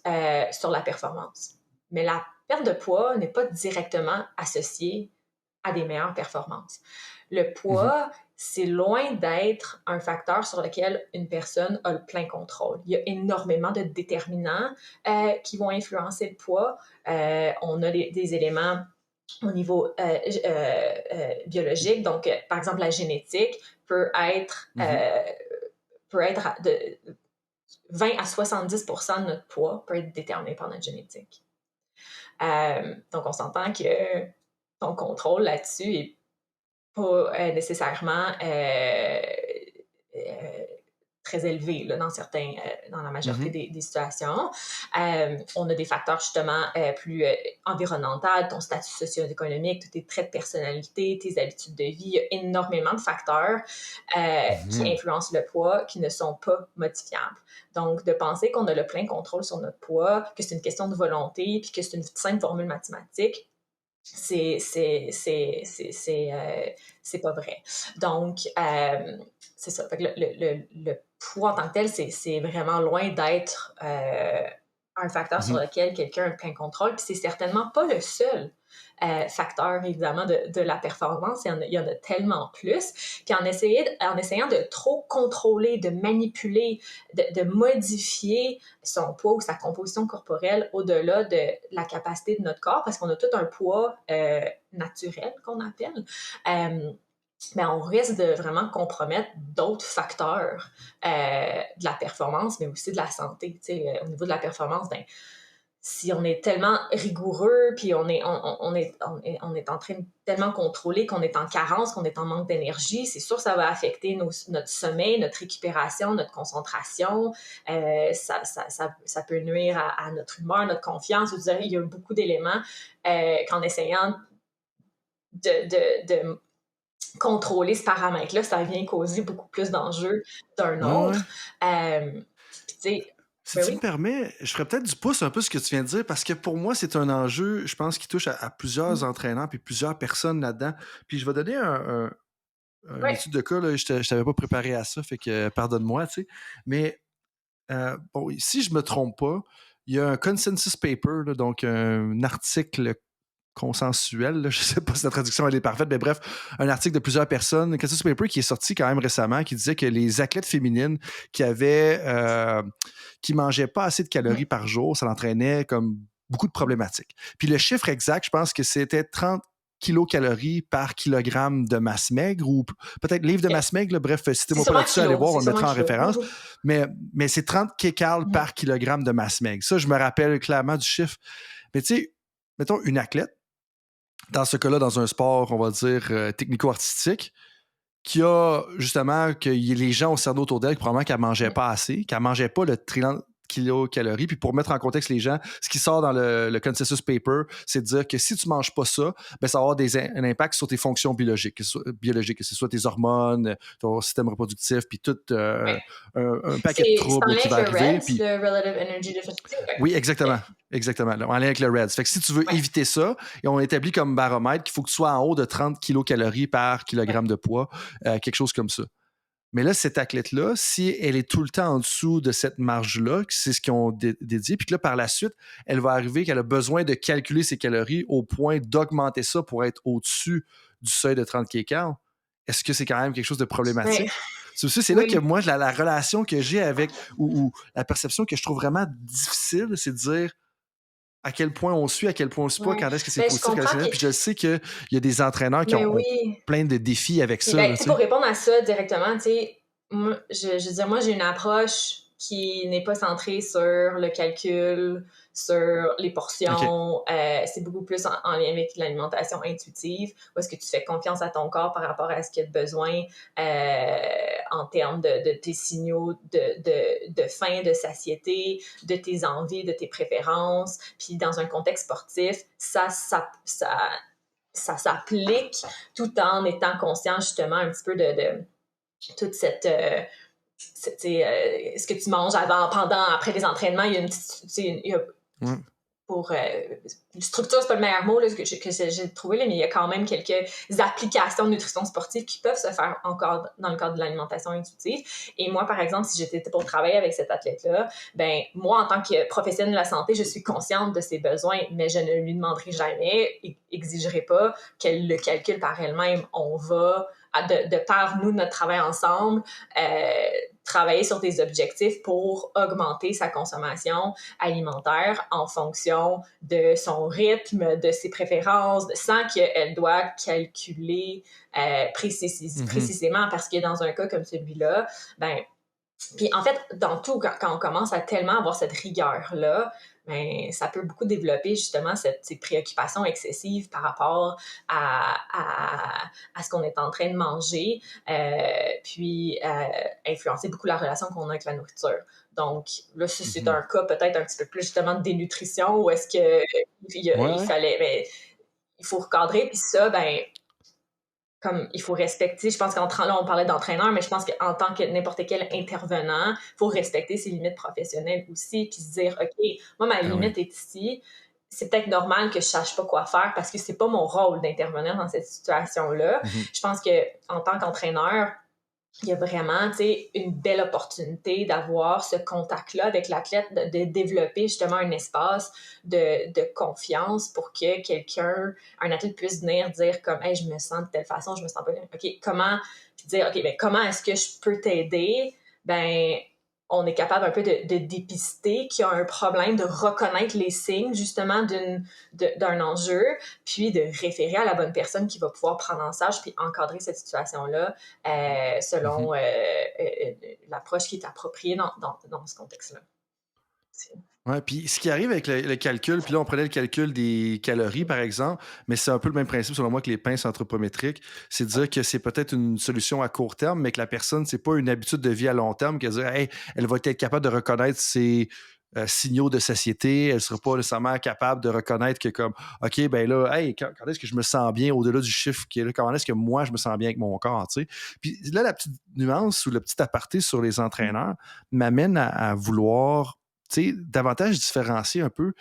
sur la performance. Mais la perte de poids n'est pas directement associée à des meilleures performances. Le poids, c'est loin d'être un facteur sur lequel une personne a le plein contrôle. Il y a énormément de déterminants qui vont influencer le poids. On a des éléments au niveau biologique. Donc, par exemple, la génétique peut être de 20 à 70 % de notre poids peut être déterminé par notre génétique. Donc, on s'entend que ton contrôle là-dessus n'est pas nécessairement très élevé là, dans la majorité des situations. On a des facteurs justement plus environnementaux, ton statut socio-économique, tous tes traits de personnalité, tes habitudes de vie. Il y a énormément de facteurs qui influencent le poids qui ne sont pas modifiables. Donc, de penser qu'on a le plein contrôle sur notre poids, que c'est une question de volonté, puis que c'est une simple formule mathématique, c'est pas vrai. Donc, c'est ça. Fait que le poids en tant que tel, c'est vraiment loin d'être un facteur sur lequel quelqu'un a plein contrôle. Puis c'est certainement pas le seul facteur, évidemment, de la performance. Il y en a tellement plus. Puis en essayant de trop contrôler, de manipuler, de modifier son poids ou sa composition corporelle au-delà de la capacité de notre corps, parce qu'on a tout un poids naturel, qu'on appelle, mais on risque de vraiment compromettre d'autres facteurs de la performance, mais aussi de la santé. Au niveau de la performance, si on est tellement rigoureux, puis on est en train de tellement contrôler qu'on est en carence, qu'on est en manque d'énergie, c'est sûr que ça va affecter notre sommeil, notre récupération, notre concentration. Ça peut nuire à notre humeur, notre confiance. Je veux dire, il y a beaucoup d'éléments qu'en essayant de contrôler ce paramètre-là, ça vient causer beaucoup plus d'enjeux d'un autre. Tu sais, si tu me permets, je ferais peut-être du pouce un peu ce que tu viens de dire, parce que pour moi, c'est un enjeu, je pense, qui touche à plusieurs entraîneurs puis plusieurs personnes là-dedans. Puis je vais donner une étude de cas, là, je t'avais pas préparé à ça, fait que pardonne-moi, tu sais. Mais bon, si je me trompe pas, il y a un consensus paper, là, donc un article consensuel, là, je ne sais pas si la traduction elle est parfaite, mais bref, un article de plusieurs personnes, un consensus paper qui est sorti quand même récemment, qui disait que les athlètes féminines qui mangeaient pas assez de calories par jour, ça l'entraînait comme beaucoup de problématiques. Puis le chiffre exact, je pense que c'était 30 kilocalories par kilogramme de masse maigre, ou peut-être livre de masse maigre, là, bref, citez-moi pas là-dessus, allez voir, on le mettra en référence. Mais c'est 30 kcal par kilogramme de masse maigre. Ça, je me rappelle clairement du chiffre. Mais tu sais, mettons une athlète, dans ce cas-là, dans un sport, on va dire, technico-artistique, qui a justement que les gens au cerveau autour d'elle, probablement qu'elle ne mangeait pas assez, qu'elle ne mangeait pas le 30 kilocalories. Puis pour mettre en contexte les gens, ce qui sort dans le consensus paper, c'est de dire que si tu ne manges pas ça, ben ça va avoir un impact sur tes fonctions biologiques, que ce soit tes hormones, ton système reproductif, puis tout un paquet de troubles qui va arriver. C'est le Relative Energy Deficiency. Oui, exactement. Exactement. En lien avec le REDS. Fait que si tu veux éviter ça, et on établit comme baromètre qu'il faut que tu sois en haut de 30 kilocalories par kilogramme de poids, quelque chose comme ça. Mais là, cette athlète-là, si elle est tout le temps en dessous de cette marge-là, c'est ce qu'ils ont dédié, puis que là, par la suite, elle va arriver qu'elle a besoin de calculer ses calories au point d'augmenter ça pour être au-dessus du seuil de 30 kcal, est-ce que c'est quand même quelque chose de problématique? C'est là que moi, la relation que j'ai avec, ou la perception que je trouve vraiment difficile, c'est de dire à quel point on suit, à quel point on ne suit pas, quand est-ce que c'est positif, quand est-ce que c'est négatif. Puis je sais qu'il y a des entraîneurs qui ont plein de défis avec ça. Là, pour répondre à ça directement, moi, je veux dire, moi, j'ai une approche qui n'est pas centrée sur le calcul, sur les portions. C'est beaucoup plus en lien avec l'alimentation intuitive, où est-ce que tu fais confiance à ton corps par rapport à ce qu'il a besoin en termes de tes signaux de faim, de satiété, de tes envies, de tes préférences. Puis dans un contexte sportif, ça s'applique tout en étant conscient justement un petit peu de toute cette... ce que tu manges avant, pendant, après les entraînements, il y a une petite... pour structure, c'est pas le meilleur mot là, que j'ai trouvé, là, mais il y a quand même quelques applications de nutrition sportive qui peuvent se faire encore dans le cadre de l'alimentation intuitive. Et moi, par exemple, si j'étais pour travailler avec cet athlète-là, ben moi, en tant que professionnelle de la santé, je suis consciente de ses besoins, mais je ne lui demanderai jamais, exigerai pas qu'elle le calcule par elle-même. On va, de par nous, notre travail ensemble, travailler sur des objectifs pour augmenter sa consommation alimentaire en fonction de son rythme, de ses préférences, sans qu'elle doit calculer précisément, parce que dans un cas comme celui-là, ben Puis en fait, dans tout, quand on commence à tellement avoir cette rigueur-là, ben, ça peut beaucoup développer justement ces préoccupations excessives par rapport à ce qu'on est en train de manger, puis influencer beaucoup la relation qu'on a avec la nourriture. Donc là, c'est un cas peut-être un petit peu plus justement de dénutrition, où est-ce que il Ouais. fallait, ben, il faut recadrer, puis ça, ben, comme il faut respecter, je pense là on parlait d'entraîneur, mais je pense qu'en tant que n'importe quel intervenant, il faut respecter ses limites professionnelles aussi, puis se dire, OK, moi ma Ah oui. limite est ici, c'est peut-être normal que je sache pas quoi faire parce que c'est pas mon rôle d'intervenir dans cette situation-là. Mhm. Je pense que en tant qu'entraîneur, il y a vraiment, tu sais, une belle opportunité d'avoir ce contact-là avec l'athlète, de développer justement un espace de confiance pour que un athlète puisse venir dire comme, hey, je me sens de telle façon, je me sens pas bien. OK, comment, puis dire, OK, ben, comment est-ce que je peux t'aider? Ben, on est capable un peu de dépister qu'il y a un problème, de reconnaître les signes justement d'un enjeu, puis de référer à la bonne personne qui va pouvoir prendre en charge puis encadrer cette situation-là Mhm. selon l'approche qui est appropriée dans ce contexte-là. Ouais, puis ce qui arrive avec le calcul, puis là, on prenait le calcul des calories, par exemple, mais c'est un peu le même principe, selon moi, que les pinces anthropométriques. C'est de dire que c'est peut-être une solution à court terme, mais que la personne, c'est pas une habitude de vie à long terme, qu'elle dire, hey, elle va être capable de reconnaître ses signaux de satiété, elle sera pas nécessairement capable de reconnaître que comme, OK, ben là, hey, quand est-ce que je me sens bien au-delà du chiffre qui est là, comment est-ce que moi, je me sens bien avec mon corps, tu sais. Puis là, la petite nuance ou le petit aparté sur les entraîneurs m'amène à vouloir davantage différencier un peu,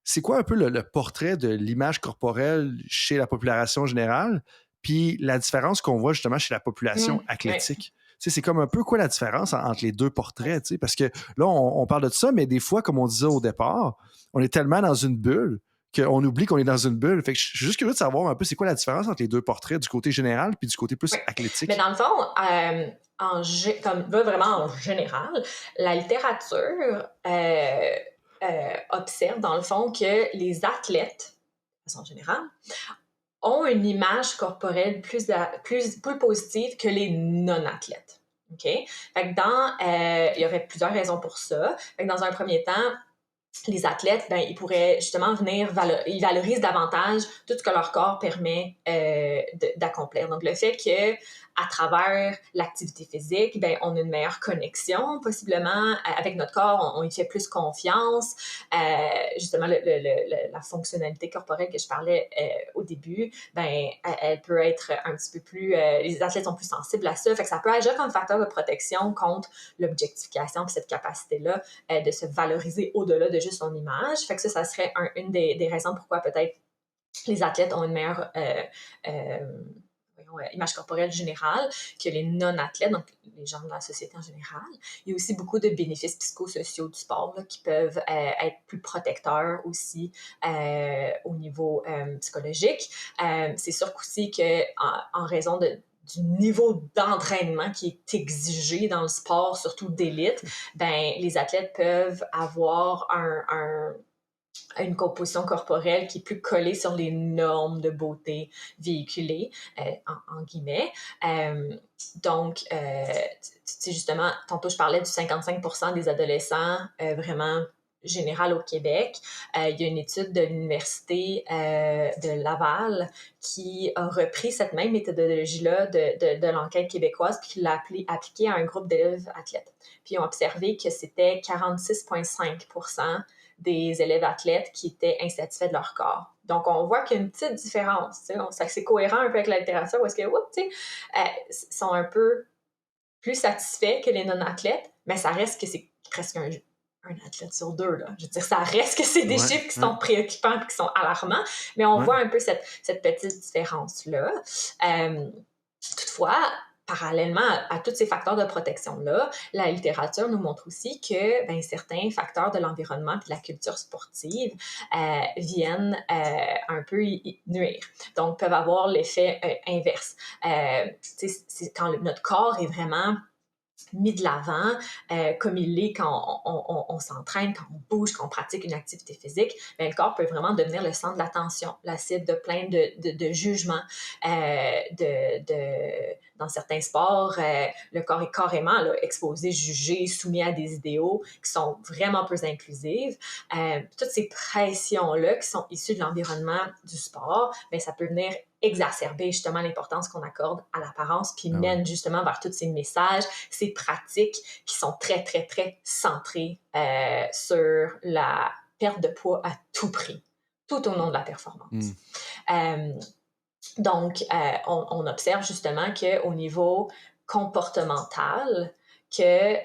c'est quoi un peu le portrait de l'image corporelle chez la population générale, puis la différence qu'on voit justement chez la population Ouais. athlétique. C'est comme un peu quoi la différence entre les deux portraits, parce que là, on parle de ça, mais des fois, comme on disait au départ, on est tellement dans une bulle qu'on oublie qu'on est dans une bulle. Fait que je suis juste curieux de savoir un peu c'est quoi la différence entre les deux portraits, du côté général puis du côté plus Ouais. Mais athlétique. dans le fond, comme là, vraiment en général, la littérature observe dans le fond que les athlètes, de façon générale, ont une image corporelle plus positive que les non-athlètes. OK? Fait que il y aurait plusieurs raisons pour ça. Fait que dans un premier temps, les athlètes, ben, ils pourraient justement ils valorisent davantage tout ce que leur corps permet d'accomplir. Donc, le fait que à travers l'activité physique, ben, on a une meilleure connexion possiblement avec notre corps, on y fait plus confiance. Justement, la fonctionnalité corporelle que je parlais au début, ben, elle peut être un petit peu plus... les athlètes sont plus sensibles à ça, fait que ça peut agir comme facteur de protection contre l'objectification puis cette capacité-là de se valoriser au-delà de juste son image. Fait que ça serait une des raisons pourquoi peut-être les athlètes ont une meilleure image corporelle générale que les non-athlètes, donc les gens de la société en général. Il y a aussi beaucoup de bénéfices psychosociaux du sport là, qui peuvent être plus protecteurs aussi au niveau psychologique. C'est sûr qu'aussi en raison du niveau d'entraînement qui est exigé dans le sport, surtout d'élite, ben, les athlètes peuvent avoir une composition corporelle qui est plus collée sur les normes de beauté véhiculées, en guillemets. Donc, tu sais, justement, tantôt, je parlais du 55% des adolescents vraiment général au Québec. Il y a une étude de l'Université de Laval qui a repris cette même méthodologie-là de l'enquête québécoise puis qui l'a appliquée à un groupe d'élèves athlètes. Puis ils ont observé que c'était 46,5% des élèves athlètes qui étaient insatisfaits de leur corps. Donc, on voit qu'il y a une petite différence. C'est cohérent un peu avec la littérature où est-ce que, sont un peu plus satisfaits que les non-athlètes, mais ça reste que c'est presque un athlète sur deux. Là. Je veux dire, ça reste que c'est des Ouais, chiffres qui ouais, sont préoccupants et qui sont alarmants, mais on ouais. voit un peu cette petite différence-là. Toutefois, parallèlement à tous ces facteurs de protection-là, la littérature nous montre aussi que ben, certains facteurs de l'environnement et de la culture sportive viennent un peu y nuire. Donc, peuvent avoir l'effet inverse. C'est quand notre corps est vraiment mis de l'avant, comme il l'est quand on s'entraîne, quand on bouge, quand on pratique une activité physique, bien, le corps peut vraiment devenir le centre de l'attention, la cible de plein de jugements, dans certains sports, le corps est carrément là, exposé, jugé, soumis à des idéaux qui sont vraiment peu inclusives. Toutes ces pressions-là qui sont issues de l'environnement du sport, bien, ça peut venir exacerber justement l'importance qu'on accorde à l'apparence, puis mène justement vers tous ces messages, ces pratiques qui sont très, très, très centrées sur la perte de poids à tout prix, tout au long de la performance. Donc, on observe justement qu'au niveau comportemental, que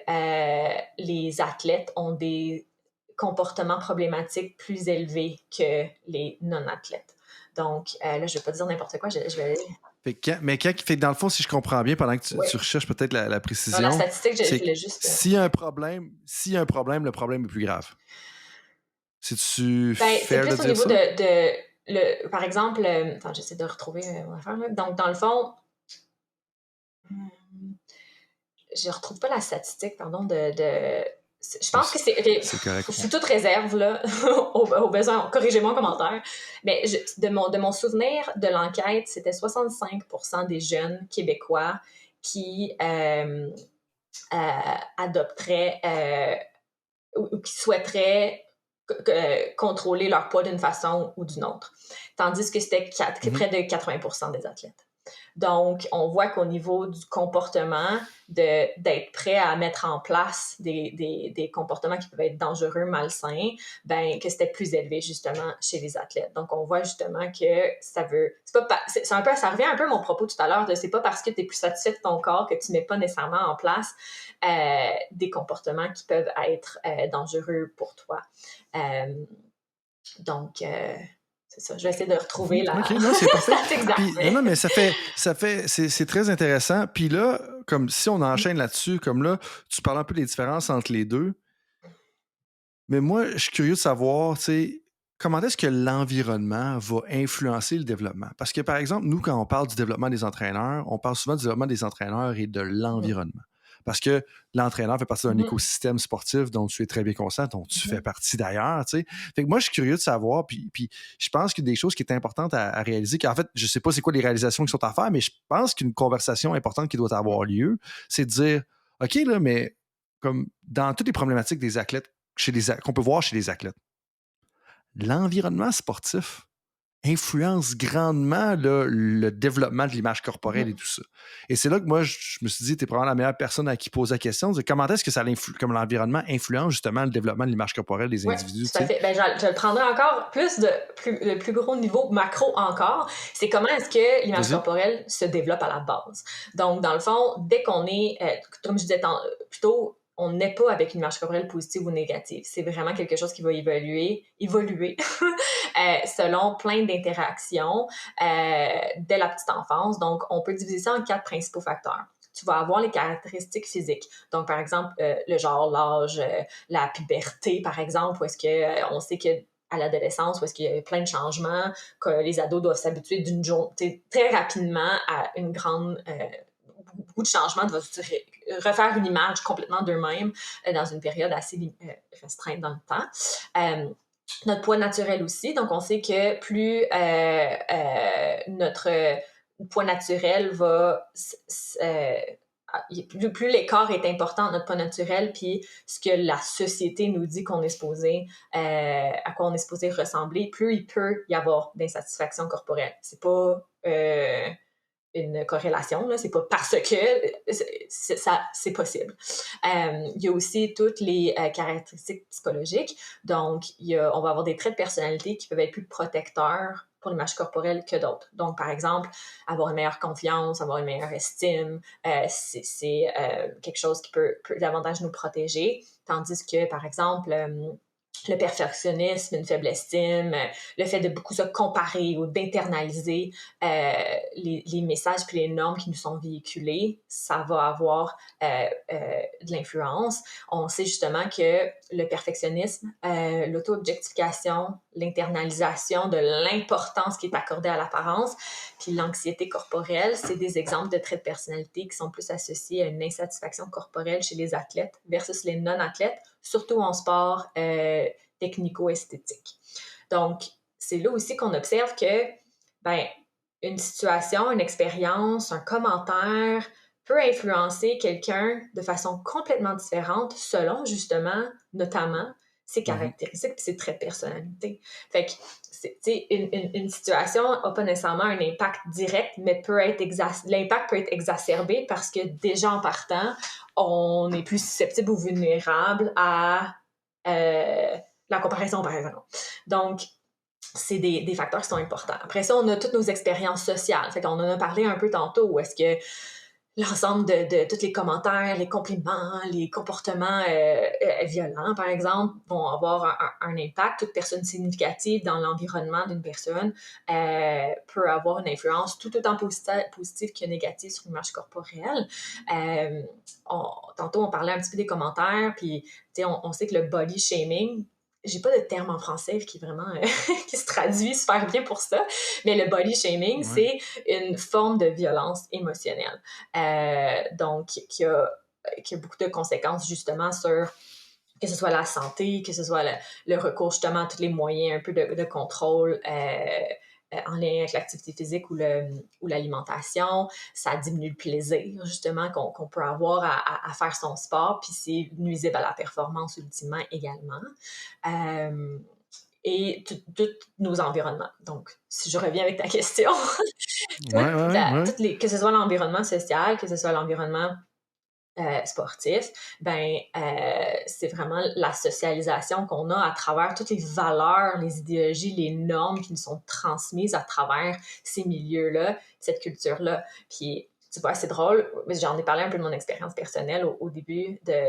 les athlètes ont des comportements problématiques plus élevés que les non-athlètes. Donc, là, je ne vais pas dire n'importe quoi, je vais... Fait que dans le fond, si je comprends bien, pendant que tu recherches peut-être la précision... Non, la statistique, je voulais juste... S'il y a un problème, le problème est plus grave. C'est-tu fair de dire ça? C'est plus au niveau par exemple... attends, j'essaie de retrouver mon affaire, là. Donc, dans le fond... je ne retrouve pas la statistique, pardon, je pense que c'est correct. Je suis toute réserve, là, au besoin. Corrigez-moi en commentaire. Mais de mon souvenir de l'enquête, c'était 65% des jeunes Québécois qui adopteraient ou qui souhaiteraient contrôler leur poids d'une façon ou d'une autre. Tandis que c'était près de 80% des athlètes. Donc, on voit qu'au niveau du comportement, d'être prêt à mettre en place des comportements qui peuvent être dangereux, malsains, ben que c'était plus élevé justement chez les athlètes. Donc, on voit justement que ça revient un peu à mon propos tout à l'heure, c'est pas parce que tu es plus satisfait de ton corps que tu mets pas nécessairement en place des comportements qui peuvent être dangereux pour toi. Donc, c'est ça. Je vais essayer de retrouver la... OK, non, c'est parfait. Puis, non, mais c'est très intéressant. Puis là, comme si on enchaîne là-dessus, comme là, tu parles un peu des différences entre les deux. Mais moi, je suis curieux de savoir, tu sais, comment est-ce que l'environnement va influencer le développement? Parce que, par exemple, nous, quand on parle du développement des entraîneurs, on parle souvent du développement des entraîneurs et de l'environnement. Parce que l'entraîneur fait partie d'un écosystème sportif dont tu es très bien conscient, dont tu fais partie d'ailleurs, tu sais. Fait que moi, je suis curieux de savoir, puis je pense qu'il y a des choses qui est importantes à réaliser, qu'en fait, je sais pas c'est quoi les réalisations qui sont à faire, mais je pense qu'une conversation importante qui doit avoir lieu, c'est de dire, OK, là, mais comme dans toutes les problématiques des athlètes, qu'on peut voir chez les athlètes, l'environnement sportif influence grandement le développement de l'image corporelle et tout ça. Et c'est là que moi, je me suis dit, tu es probablement la meilleure personne à qui poser la question, de comment est-ce que comme l'environnement influence justement le développement de l'image corporelle des individus. Tout à fait. Ben, je le prendrai encore le plus gros niveau macro encore, c'est comment est-ce que l'image corporelle se développe à la base. Donc, dans le fond, dès qu'on est, comme je disais plutôt, on n'est pas avec une image corporelle positive ou négative. C'est vraiment quelque chose qui va évoluer selon plein d'interactions dès la petite enfance. Donc, on peut diviser ça en 4 principaux facteurs. Tu vas avoir les caractéristiques physiques. Donc, par exemple, le genre, l'âge, la puberté, par exemple, où est-ce que on sait que à l'adolescence, où est-ce qu'il y a plein de changements, que les ados doivent s'habituer très rapidement à une grande... beaucoup de changements, de refaire une image complètement d'eux-mêmes dans une période assez restreinte dans le temps. Notre poids naturel aussi. Donc, on sait que plus notre poids naturel va... plus l'écart est important, notre poids naturel, puis ce que la société nous dit qu'on est supposé, à quoi on est supposé ressembler, plus il peut y avoir d'insatisfaction corporelle. C'est pas... une corrélation, là. C'est pas parce que c'est possible. Il y a aussi toutes les caractéristiques psychologiques. Donc, on va avoir des traits de personnalité qui peuvent être plus protecteurs pour l'image corporelle que d'autres. Donc, par exemple, avoir une meilleure confiance, avoir une meilleure estime, c'est quelque chose qui peut davantage nous protéger. Tandis que, par exemple, le perfectionnisme, une faible estime, le fait de beaucoup se comparer ou d'internaliser les messages puis les normes qui nous sont véhiculés, ça va avoir de l'influence. On sait justement que le perfectionnisme, l'auto-objectification, l'internalisation de l'importance qui est accordée à l'apparence, puis l'anxiété corporelle, c'est des exemples de traits de personnalité qui sont plus associés à une insatisfaction corporelle chez les athlètes versus les non-athlètes, surtout en sport technico-esthétique. Donc, c'est là aussi qu'on observe que, une situation, une expérience, un commentaire peut influencer quelqu'un de façon complètement différente selon, justement, notamment, ses caractéristiques et ses traits de personnalité. Fait que, une situation n'a pas nécessairement un impact direct, mais l'impact peut être exacerbé parce que déjà en partant, on est plus susceptible ou vulnérable à la comparaison, par exemple. Donc, c'est des facteurs qui sont importants. Après ça, on a toutes nos expériences sociales. Fait qu'on en a parlé un peu tantôt, où est-ce que l'ensemble de tous les commentaires, les compliments, les comportements violents, par exemple, vont avoir un impact. Toute personne significative dans l'environnement d'une personne peut avoir une influence tout autant positive que négative sur l'image corporelle. Tantôt, on parlait un petit peu des commentaires, puis on sait que le body shaming, j'ai pas de terme en français qui est vraiment qui se traduit super bien pour ça, mais le body shaming, c'est une forme de violence émotionnelle. Donc, qui a beaucoup de conséquences justement sur que ce soit la santé, que ce soit le recours justement à tous les moyens un peu de contrôle en lien avec l'activité physique ou l'alimentation. Ça diminue le plaisir justement qu'on peut avoir à faire son sport, puis c'est nuisible à la performance ultimement également. Et tous nos environnements. Donc, si je reviens avec ta question, que ce soit l'environnement social, que ce soit l'environnement sportif, c'est vraiment la socialisation qu'on a à travers toutes les valeurs, les idéologies, les normes qui nous sont transmises à travers ces milieux-là, cette culture-là. Puis, tu vois, c'est drôle, j'en ai parlé un peu de mon expérience personnelle au début de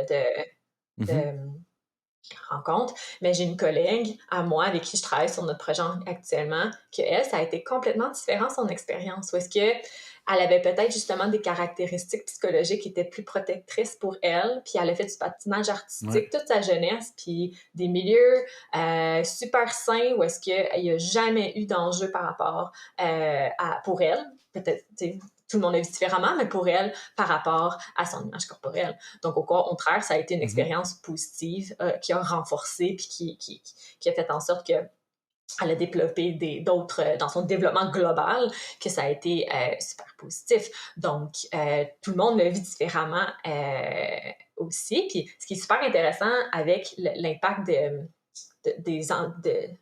rencontre, mais j'ai une collègue à moi avec qui je travaille sur notre projet actuellement, que elle, ça a été complètement différent son expérience, où est-ce que elle avait peut-être justement des caractéristiques psychologiques qui étaient plus protectrices pour elle, puis elle a fait du patinage artistique toute sa jeunesse, puis des milieux super sains où est-ce qu'il n'y a jamais eu d'enjeu par rapport pour elle, peut-être, tout le monde a vu différemment, mais pour elle, par rapport à son image corporelle. Donc, au contraire, ça a été une expérience positive qui a renforcé puis qui a fait en sorte qu'elle a développé d'autres, dans son développement global, que ça a été super positif. Donc, tout le monde le vit différemment aussi. Puis, ce qui est super intéressant avec l'impact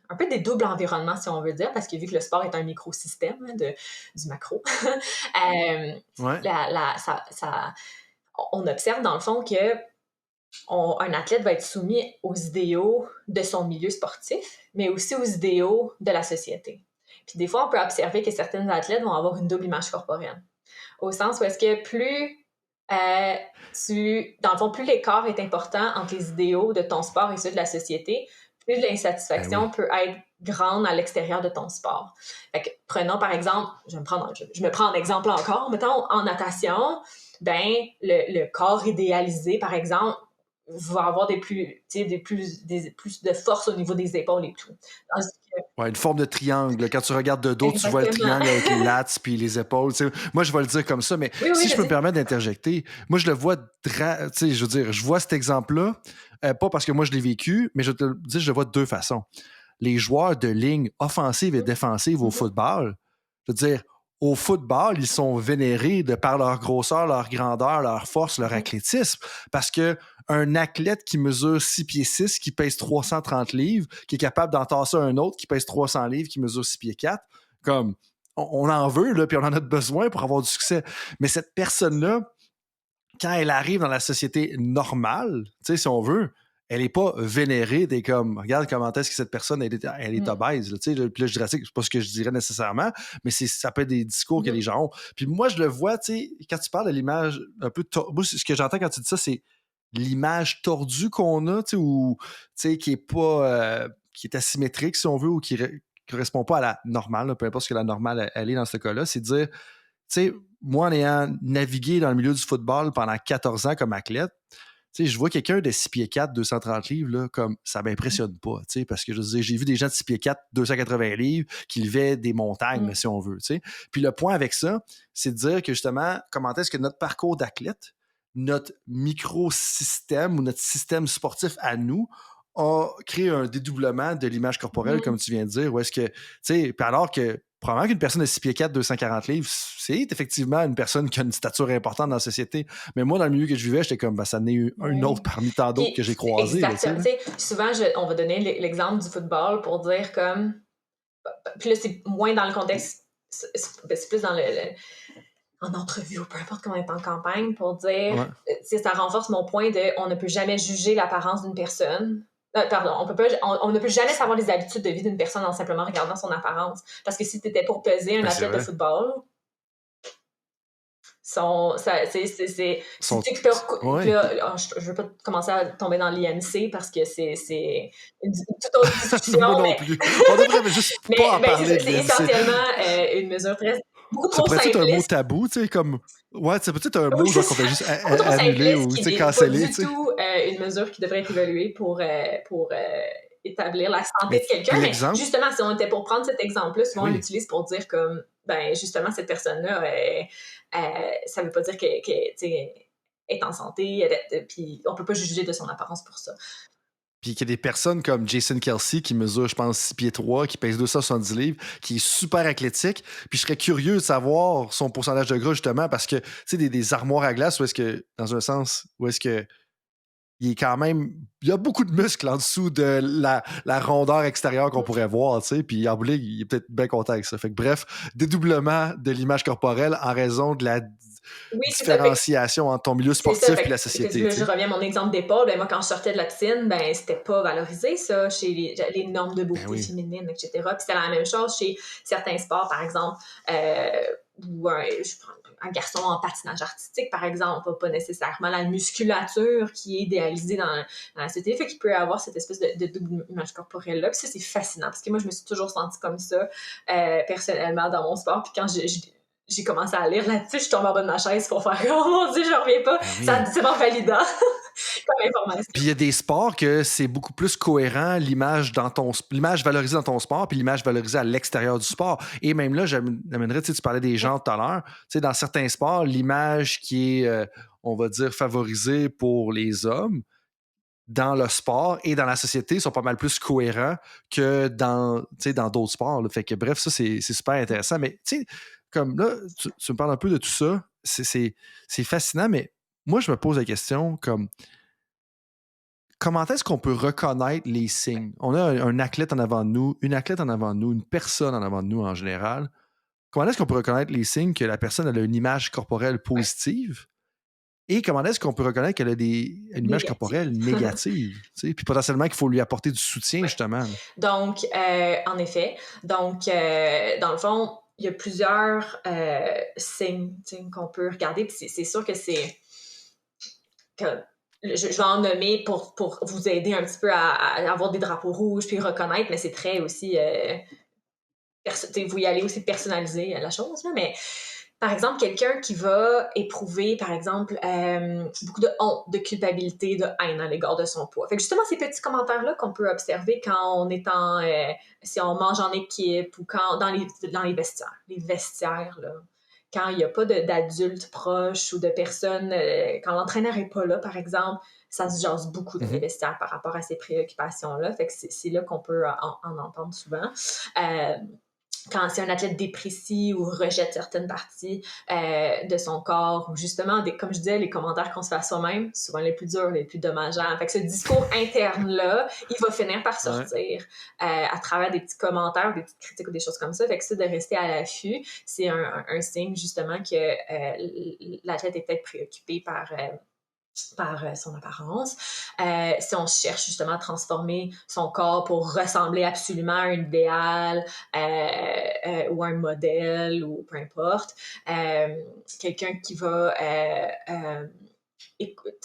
un peu des doubles environnements, si on veut dire, parce que vu que le sport est un microsystème du macro, on observe dans le fond que un athlète va être soumis aux idéaux de son milieu sportif, mais aussi aux idéaux de la société. Puis des fois, on peut observer que certains athlètes vont avoir une double image corporelle. Au sens où est-ce que plus dans le fond, plus l'écart est important entre les idéaux de ton sport et ceux de la société, plus l'insatisfaction peut être grande à l'extérieur de ton sport. Fait que, prenons par exemple, je me prends un exemple encore, mettons en natation, le corps idéalisé, par exemple, va avoir plus de force au niveau des épaules et tout. Une forme de triangle. Quand tu regardes de dos, tu vois le triangle avec les lats puis les épaules. Moi, je vais le dire comme ça, mais si je peux me permettre d'interjecter, moi, je le vois, je vois cet exemple-là, pas parce que moi, je l'ai vécu, mais je te dis, je le vois de deux façons. Les joueurs de ligne offensive et défensive au football, je veux dire, au football, ils sont vénérés de par leur grosseur, leur grandeur, leur force, leur athlétisme, parce que un athlète qui mesure 6 pieds 6, qui pèse 330 livres, qui est capable d'entasser un autre qui pèse 300 livres, qui mesure 6 pieds 4, comme on en veut, là, puis on en a besoin pour avoir du succès. Mais cette personne-là, quand elle arrive dans la société normale, si on veut, elle n'est pas vénérée, t'es comme, regarde comment est-ce que cette personne, elle est obèse. Puis là, je dirais, c'est pas ce que je dirais nécessairement, mais ça peut être des discours que les gens ont. Puis moi, je le vois, quand tu parles de l'image un peu... Moi, ce que j'entends quand tu dis ça, c'est l'image tordue qu'on a, ou qui est pas... qui est asymétrique, si on veut, ou qui correspond pas à la normale, là, peu importe ce que la normale, elle est dans ce cas-là, c'est de dire, moi, en ayant navigué dans le milieu du football pendant 14 ans comme athlète, je vois quelqu'un de 6 pieds 4, 230 livres, là, comme ça m'impressionne pas, parce que j'ai vu des gens de 6 pieds 4, 280 livres qui levaient des montagnes, si on veut. Puis le point avec ça, c'est de dire que justement, comment est-ce que notre parcours d'athlète, notre microsystème ou notre système sportif à nous a créé un dédoublement de l'image corporelle, comme tu viens de dire, où est-ce que, alors que probablement qu'une personne de 6 pieds 4, 240 livres, c'est effectivement une personne qui a une stature importante dans la société. Mais moi, dans le milieu que je vivais, j'étais comme, ça n'est eu un autre parmi tant d'autres que j'ai croisé. Exactement. Souvent, on va donner l'exemple du football pour dire comme... Puis là, c'est moins dans le contexte... C'est plus dans en entrevue ou peu importe comment on est en campagne pour dire... Ça renforce mon point de on ne peut jamais juger l'apparence d'une personne. Pardon, on ne peut jamais savoir les habitudes de vie d'une personne en simplement regardant son apparence. Parce que si tu étais pour peser un athlète de football... je veux pas commencer à tomber dans l'IMC parce que c'est une toute autre discussion. Moi non plus. On devrait juste pas en parler de c'est essentiellement une mesure très beaucoup trop simpliste. C'est peut-être un mot tabou, tu sais, comme... Ouais, c'est peut-être un mot genre qu'on fait juste annuler ou canceller. C'est pas du tout une mesure qui devrait être évaluée pour établir la santé de quelqu'un. Mais justement, si on était pour prendre cet exemple-là, souvent on l'utilise pour dire comme, ben justement, cette personne-là, ça veut pas dire qu'elle est en santé, puis on peut pas juger de son apparence pour ça. Puis qu'il y a des personnes comme Jason Kelce qui mesure, je pense, 6 pieds 3, qui pèse 270 livres, qui est super athlétique. Puis je serais curieux de savoir son pourcentage de gras, justement, parce que, tu sais, des armoires à glace, où est-ce que, dans un sens, où est-ce que il est quand même... Il y a beaucoup de muscles en dessous de la rondeur extérieure qu'on pourrait voir, tu sais, puis en bout, il est peut-être bien content avec ça. Fait que bref, dédoublement de l'image corporelle en raison de la différenciation entre ton milieu sportif et la société. Je reviens à mon exemple d'épaule. Ben, moi, quand je sortais de la piscine, ben, c'était pas valorisé, ça, chez les normes de beauté féminine, etc. Puis c'était la même chose chez certains sports, par exemple, où je prends un garçon en patinage artistique, par exemple, pas nécessairement la musculature qui est idéalisée dans la société, fait qu'il peut avoir cette espèce de double image corporelle-là. Puis ça, c'est fascinant, parce que moi, je me suis toujours sentie comme ça, personnellement, dans mon sport. Puis quand j'ai commencé à lire là-dessus, je suis tombée en bas de ma chaise pour faire « Oh mon Dieu, je reviens pas! » C'est vraiment validant comme information. Puis il y a des sports que c'est beaucoup plus cohérent, l'image valorisée dans ton sport, puis l'image valorisée à l'extérieur du sport. Et même là, j'amènerais, tu parlais des genres tout à l'heure, tu sais, dans certains sports, l'image qui est, on va dire, favorisée pour les hommes, dans le sport et dans la société sont pas mal plus cohérents que dans d'autres sports. Là. Fait que bref, ça, c'est super intéressant. Mais tu sais, comme là, tu me parles un peu de tout ça, c'est fascinant, mais moi, je me pose la question comme comment est-ce qu'on peut reconnaître les signes? On a un athlète en avant de nous, une athlète en avant de nous, une personne en avant de nous en général. Comment est-ce qu'on peut reconnaître les signes que la personne a une image corporelle positive? Et comment est-ce qu'on peut reconnaître qu'elle a une image corporelle négative? Puis potentiellement qu'il faut lui apporter du soutien, justement. Donc, en effet. Donc, dans le fond, il y a plusieurs signes qu'on peut regarder. Puis c'est sûr que c'est... Je vais en nommer pour vous aider un petit peu à avoir des drapeaux rouges puis reconnaître, mais c'est très aussi... vous y allez aussi personnaliser la chose, là, mais... Par exemple, quelqu'un qui va éprouver, par exemple, beaucoup de honte, de culpabilité, de haine à l'égard de son poids. Fait que justement, ces petits commentaires-là qu'on peut observer quand on est si on mange en équipe ou dans les vestiaires. Les vestiaires, là. Quand il n'y a pas d'adultes proches ou de personnes, quand l'entraîneur n'est pas là, par exemple, ça se jase beaucoup dans les vestiaires par rapport à ces préoccupations-là. Fait que c'est là qu'on peut en entendre souvent. Quand c'est un athlète déprécie ou rejette certaines parties de son corps, ou justement, comme je disais, les commentaires qu'on se fait à soi-même, souvent les plus durs, les plus dommageants. Fait que ce discours interne-là, il va finir par sortir à travers des petits commentaires, des petites critiques ou des choses comme ça. Fait que ça, de rester à l'affût, c'est un signe justement que l'athlète est peut-être préoccupé par son apparence. Si on cherche justement à transformer son corps pour ressembler absolument à un idéal ou un modèle ou peu importe, quelqu'un qui va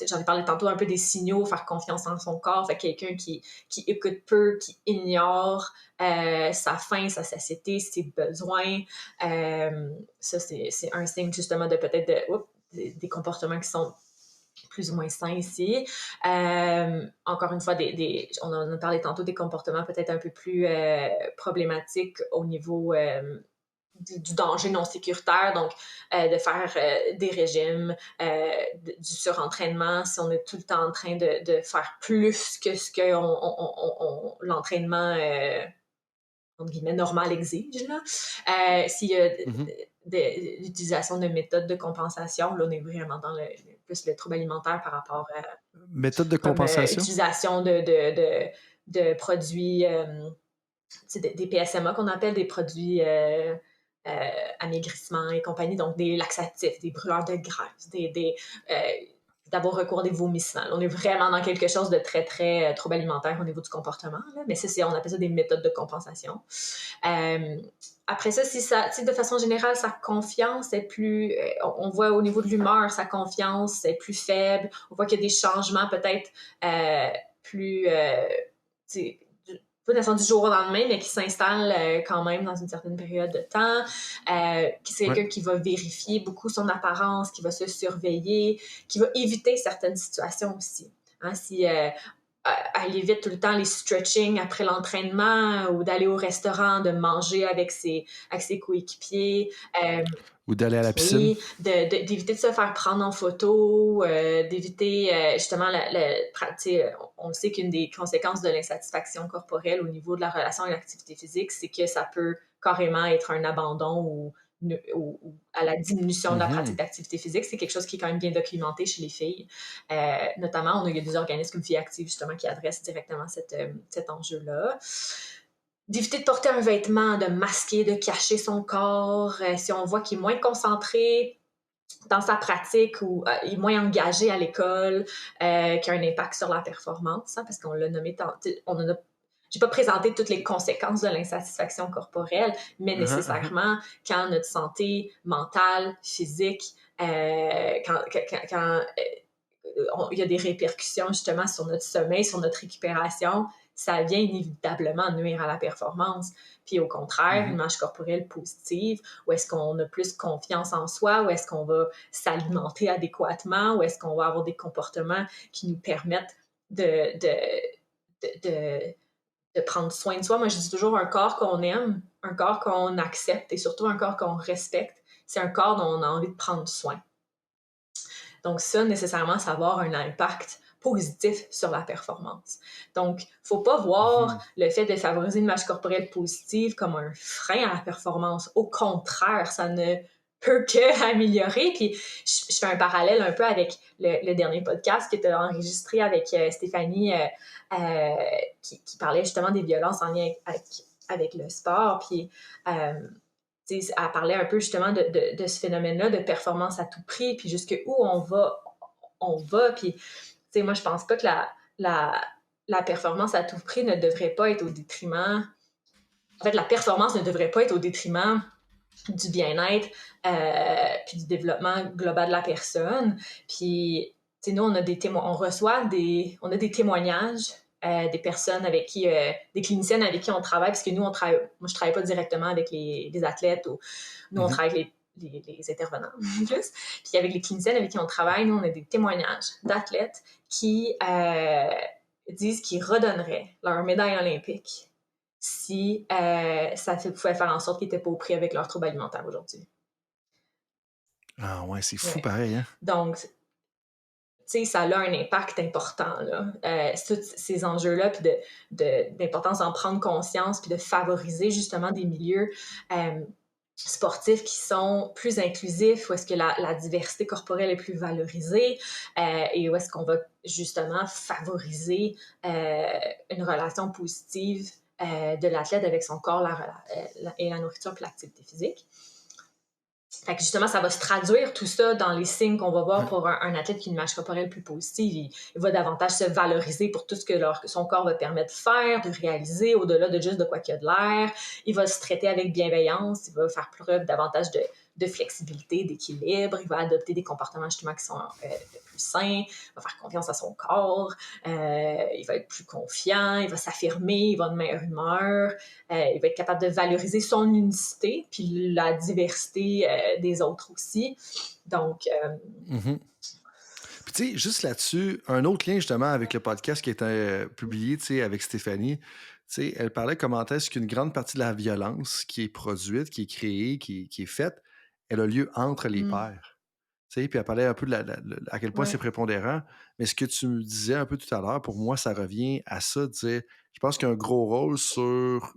j'en ai parlé tantôt un peu des signaux, faire confiance en son corps, fait quelqu'un qui écoute peu, qui ignore sa faim, sa satiété, ses besoins, ça c'est un signe justement de peut-être des comportements qui sont plus ou moins sains ici. Encore une fois, on en a parlé tantôt des comportements peut-être un peu plus problématiques au niveau du danger non sécuritaire, donc de faire des régimes, du surentraînement, si on est tout le temps en train de faire plus que ce que l'entraînement entre guillemets, normal exige. Là. S'il y a l'utilisation de méthodes de compensation, là, on est vraiment dans plus le trouble alimentaire par rapport à Méthode de comme compensation? utilisation de produits, des PSMA qu'on appelle des produits amaigrissement et compagnie, donc des laxatifs, des brûleurs de graisse, d'avoir recours à des vomissements. On est vraiment dans quelque chose de très, très trouble alimentaire au niveau du comportement, là, mais ça, on appelle ça des méthodes de compensation. Après ça, de façon générale, sa confiance est plus... on voit au niveau de l'humeur, sa confiance est plus faible. On voit qu'il y a des changements peut-être plus... pas nécessairement du jour au lendemain, mais qui s'installe quand même dans une certaine période de temps. C'est quelqu'un qui va vérifier beaucoup son apparence, qui va se surveiller, qui va éviter certaines situations aussi. Hein, si elle évite tout le temps les stretching après l'entraînement ou d'aller au restaurant, de manger avec ses coéquipiers. Ou d'aller à la piscine. Oui, d'éviter de se faire prendre en photo, d'éviter justement, on sait qu'une des conséquences de l'insatisfaction corporelle au niveau de la relation à l'activité physique, c'est que ça peut carrément être un abandon ou à la diminution de la pratique d'activité physique. C'est quelque chose qui est quand même bien documenté chez les filles. Notamment, il y a des organismes comme Filles Actives, justement, qui adressent directement cet enjeu-là. D'éviter de porter un vêtement, de masquer, de cacher son corps. Si on voit qu'il est moins concentré dans sa pratique ou il est moins engagé à l'école, qui a un impact sur la performance, hein, parce qu'on l'a nommé j'ai pas présenté toutes les conséquences de l'insatisfaction corporelle, mais nécessairement, quand notre santé mentale, physique, quand il y a des répercussions justement sur notre sommeil, sur notre récupération, ça vient inévitablement nuire à la performance. Puis au contraire, une image corporelle positive, où est-ce qu'on a plus confiance en soi, où est-ce qu'on va s'alimenter adéquatement, où est-ce qu'on va avoir des comportements qui nous permettent de prendre soin de soi. Moi, je dis toujours un corps qu'on aime, un corps qu'on accepte et surtout un corps qu'on respecte. C'est un corps dont on a envie de prendre soin. Donc ça, nécessairement, ça va avoir un impact positif sur la performance. Donc, il ne faut pas voir le fait de favoriser une image corporelle positive comme un frein à la performance. Au contraire, ça ne peut qu'améliorer. Puis, je fais un parallèle un peu avec le dernier podcast que tu as enregistré avec Stéphanie qui parlait justement des violences en lien avec le sport. Puis, elle parlait un peu justement de ce phénomène-là de performance à tout prix, puis jusqu'où on va. Puis, moi, je pense pas que la performance à tout prix ne devrait pas être au détriment... En fait, la performance ne devrait pas être au détriment du bien-être puis du développement global de la personne. Puis, nous, on a des témoignages des personnes avec qui, des cliniciennes avec qui on travaille, parce que nous, moi, je travaille pas directement avec les athlètes, ou nous, on travaille avec les intervenants, plus. Puis avec les cliniciennes avec qui on travaille, nous, on a des témoignages d'athlètes qui disent qu'ils redonneraient leur médaille olympique si ça pouvait faire en sorte qu'ils n'étaient pas au prix avec leur trouble alimentaire aujourd'hui. Ah ouais, c'est fou pareil, hein? Donc, ça a un impact important, là. Tous ces enjeux-là, puis d'importance d'en prendre conscience, puis de favoriser justement des milieux sportifs qui sont plus inclusifs, où est-ce que la diversité corporelle est plus valorisée et où est-ce qu'on va justement favoriser une relation positive de l'athlète avec son corps et la nourriture puis l'activité physique. Fait que justement, ça va se traduire tout ça dans les signes qu'on va voir pour un athlète qui a une image corporelle plus positive. Il va davantage se valoriser pour tout ce que son corps va permettre de faire, de réaliser, au-delà de juste de quoi qu'il y a de l'air. Il va se traiter avec bienveillance, il va faire preuve davantage de flexibilité, d'équilibre, il va adopter des comportements justement qui sont plus sains, il va faire confiance à son corps, il va être plus confiant, il va s'affirmer, il va de meilleure humeur, il va être capable de valoriser son unicité, puis la diversité des autres aussi. Donc... Puis tu sais, juste là-dessus, un autre lien justement avec le podcast qui a été publié, tu sais, avec Stéphanie, tu sais, elle parlait comment est-ce qu'une grande partie de la violence qui est produite, qui est créée, qui est faite, elle a lieu entre les pairs. Tu sais, puis elle parlait un peu de à quel point c'est prépondérant. Mais ce que tu me disais un peu tout à l'heure, pour moi, ça revient à ça, de dire, je pense qu'il y a un gros rôle sur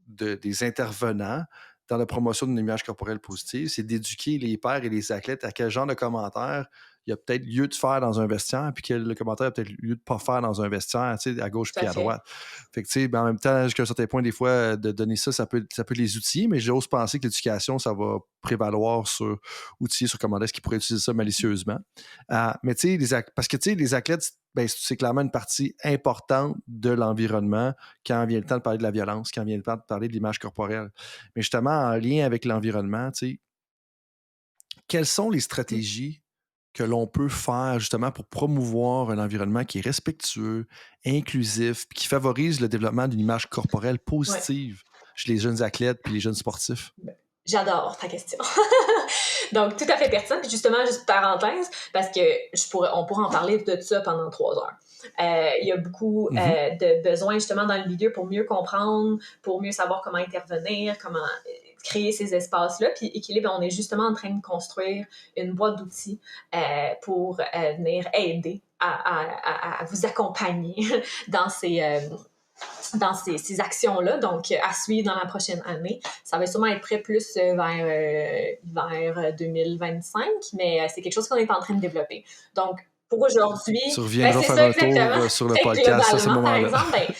des intervenants dans la promotion d'une image corporelle positive, c'est d'éduquer les pairs et les athlètes à quel genre de commentaires il y a peut-être lieu de faire dans un vestiaire, puis quel commentaire a peut-être lieu de ne pas faire dans un vestiaire, tu sais, à gauche Tout puis à à fait. droite. Fait que, tu sais, ben, en même temps, jusqu'à un certain point, des fois, de donner ça peut les outiller, mais j'ose penser que l'éducation, ça va prévaloir sur outiller sur comment est-ce qu'ils pourraient utiliser ça malicieusement. Mais tu sais, parce que, tu sais, les athlètes, ben, c'est clairement une partie importante de l'environnement quand vient le temps de parler de la violence, quand vient le temps de parler de l'image corporelle. Mais justement, en lien avec l'environnement, tu sais, quelles sont les stratégies que l'on peut faire justement pour promouvoir un environnement qui est respectueux, inclusif, puis qui favorise le développement d'une image corporelle Ouais. positive chez les jeunes athlètes puis les jeunes sportifs? J'adore ta question. Donc, tout à fait pertinent. Puis justement, juste parenthèse, parce que on pourrait en parler de ça pendant 3 heures. Il y a beaucoup de besoins justement dans le milieu pour mieux comprendre, pour mieux savoir comment intervenir, comment créer ces espaces-là. Puis Équilibre, on est justement en train de construire une boîte d'outils pour venir aider à vous accompagner dans ces actions-là, donc à suivre dans la prochaine année. Ça va sûrement être prêt plus vers 2025, mais c'est quelque chose qu'on est en train de développer. Donc, pour aujourd'hui, Tu reviendras c'est faire ça un exactement. tour sur le Fait que podcast à ce globalement, par moment-là. exemple, tu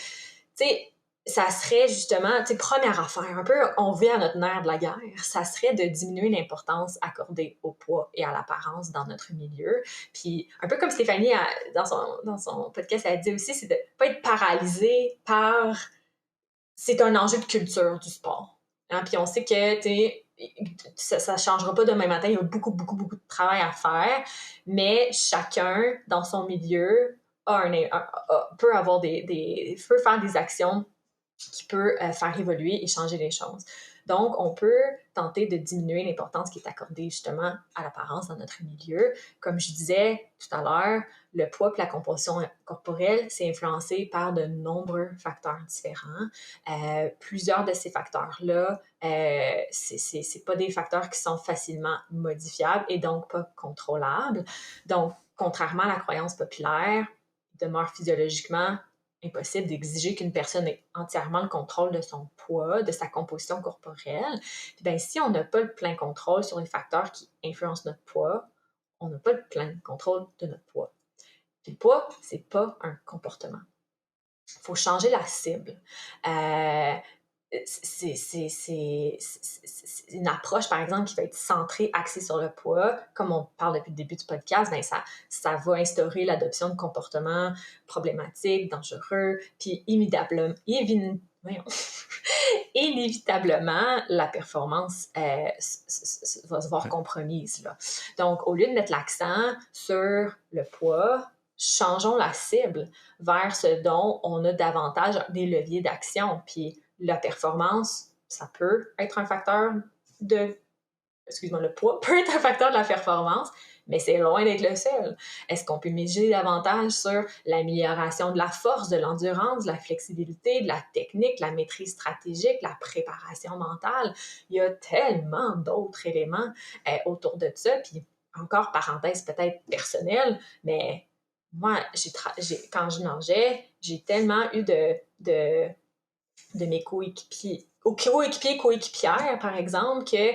sais, ça serait justement, tu sais, première affaire, un peu, on vit à notre nerf de la guerre, ça serait de diminuer l'importance accordée au poids et à l'apparence dans notre milieu. Puis, un peu comme Stéphanie, dans son podcast, elle a dit aussi, c'est de ne pas être paralysé par... C'est un enjeu de culture du sport. Hein? Puis on sait que, tu sais, ça ne changera pas demain matin, il y a beaucoup, beaucoup, beaucoup de travail à faire, mais chacun, dans son milieu, peut faire des actions qui peut faire évoluer et changer les choses. Donc, on peut tenter de diminuer l'importance qui est accordée justement à l'apparence dans notre milieu. Comme je disais tout à l'heure, le poids et la composition corporelle, c'est influencé par de nombreux facteurs différents. Plusieurs de ces facteurs-là, c'est pas des facteurs qui sont facilement modifiables et donc pas contrôlables. Donc, contrairement à la croyance populaire, il demeure physiologiquement impossible d'exiger qu'une personne ait entièrement le contrôle de son poids, de sa composition corporelle. Puis ben, si on n'a pas le plein contrôle sur les facteurs qui influencent notre poids, on n'a pas le plein contrôle de notre poids. Puis le poids, c'est pas un comportement. Il faut changer la cible. C'est une approche, par exemple, qui va être centrée, axée sur le poids. Comme on parle depuis le début du podcast, ben ça va instaurer l'adoption de comportements problématiques, dangereux, puis inévitablement, la performance va se voir compromise. Là. Donc, au lieu de mettre l'accent sur le poids, changeons la cible vers ce dont on a davantage des leviers d'action. Puis la performance, ça peut être un facteur le poids peut être un facteur de la performance, mais c'est loin d'être le seul. Est-ce qu'on peut miser davantage sur l'amélioration de la force, de l'endurance, de la flexibilité, de la technique, de la maîtrise stratégique, de la préparation mentale? Il y a tellement d'autres éléments autour de ça. Puis encore, parenthèse peut-être personnelle, mais moi, quand je nageais, j'ai tellement eu de mes coéquipières, par exemple, que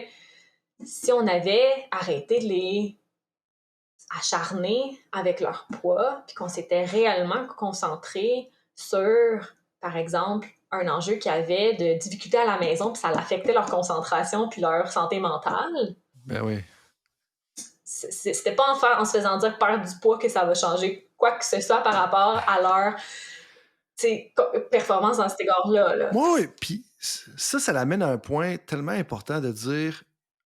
si on avait arrêté de les acharner avec leur poids, puis qu'on s'était réellement concentré sur, par exemple, un enjeu qui avait de difficultés à la maison, puis ça affectait leur concentration puis leur santé mentale. Ben oui. C'était pas en se faisant dire perdre du poids que ça va changer quoi que ce soit par rapport à leur performance dans cet égard-là. Là. Oui, puis ça l'amène à un point tellement important de dire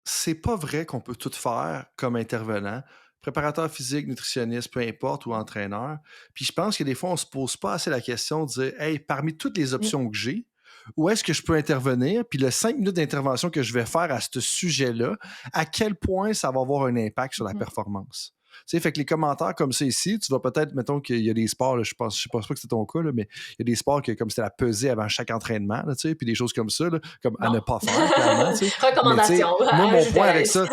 c'est pas vrai qu'on peut tout faire comme intervenant, préparateur physique, nutritionniste, peu importe, ou entraîneur. Puis je pense que des fois, on se pose pas assez la question de dire hey, parmi toutes les options que j'ai, où est-ce que je peux intervenir? Puis le 5 minutes d'intervention que je vais faire à ce sujet-là, à quel point ça va avoir un impact sur la performance? Tu sais, fait que les commentaires comme ça ici, tu vas peut-être, mettons qu'il y a des sports, là, je pense pas que c'est ton cas, là, mais il y a des sports que comme c'était la pesée avant chaque entraînement, là, tu sais, puis des choses comme ça, là, comme à Non. ne pas faire, clairement, tu sais. Mais tu sais, Recommandation, moi, mon ajouter point à la avec liste. ça,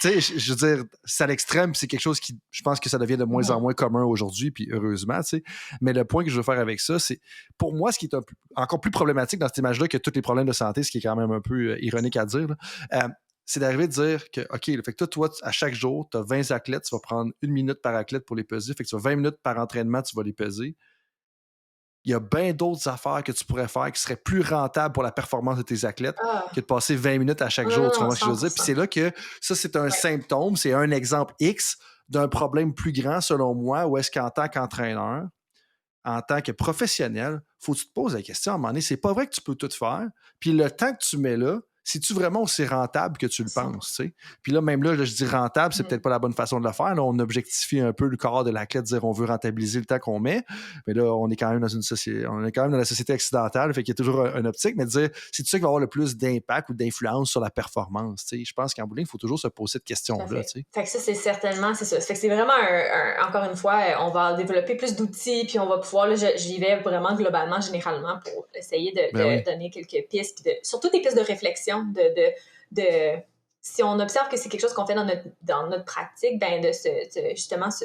tu sais, je veux dire, c'est à l'extrême, puis c'est quelque chose qui, je pense que ça devient de moins en moins commun aujourd'hui, puis heureusement, tu sais. Mais le point que je veux faire avec ça, c'est, pour moi, ce qui est encore plus problématique dans cette image-là que tous les problèmes de santé, ce qui est quand même un peu ironique à dire, là, c'est d'arriver de dire que, OK, là, fait que toi, à chaque jour, tu as 20 athlètes, tu vas prendre 1 minute par athlète pour les peser, fait que tu as 20 minutes par entraînement, tu vas les peser. Il y a bien d'autres affaires que tu pourrais faire qui seraient plus rentables pour la performance de tes athlètes que de Ah, passer 20 minutes à chaque non, jour. non, Tu non, comprends ce que je veux dire? Puis 100%. c'est là que ça, c'est un Ouais. symptôme, c'est un exemple X d'un problème plus grand, selon moi, où est-ce qu'en tant qu'entraîneur, en tant que professionnel, faut que tu te poses la question à un moment donné, c'est pas vrai que tu peux tout faire. Puis le temps que tu mets là, c'est-tu vraiment aussi rentable que tu le penses, 100%. tu sais? Puis là, même là, je dis rentable, c'est Mm. peut-être pas la bonne façon de le faire. Là, on objectifie un peu le corps de l'athlète, dire on veut rentabiliser le temps qu'on met. Mais là, on est quand même dans une société, on est quand même dans la société occidentale, fait qu'il y a toujours un optique, mais de dire, c'est tu ça qui va avoir le plus d'impact ou d'influence sur la performance, tu sais? Je pense qu'en bout de ligne, il faut toujours se poser cette Tout à question-là, tu fait. sais. Fait que ça, c'est certainement, c'est ça. Fait que c'est vraiment encore une fois, on va développer plus d'outils, puis on va pouvoir, là, j'y vais vraiment globalement, généralement, pour essayer Ben oui. de donner quelques pistes, puis surtout des pistes de réflexion, si on observe que c'est quelque chose qu'on fait dans notre pratique, ben justement se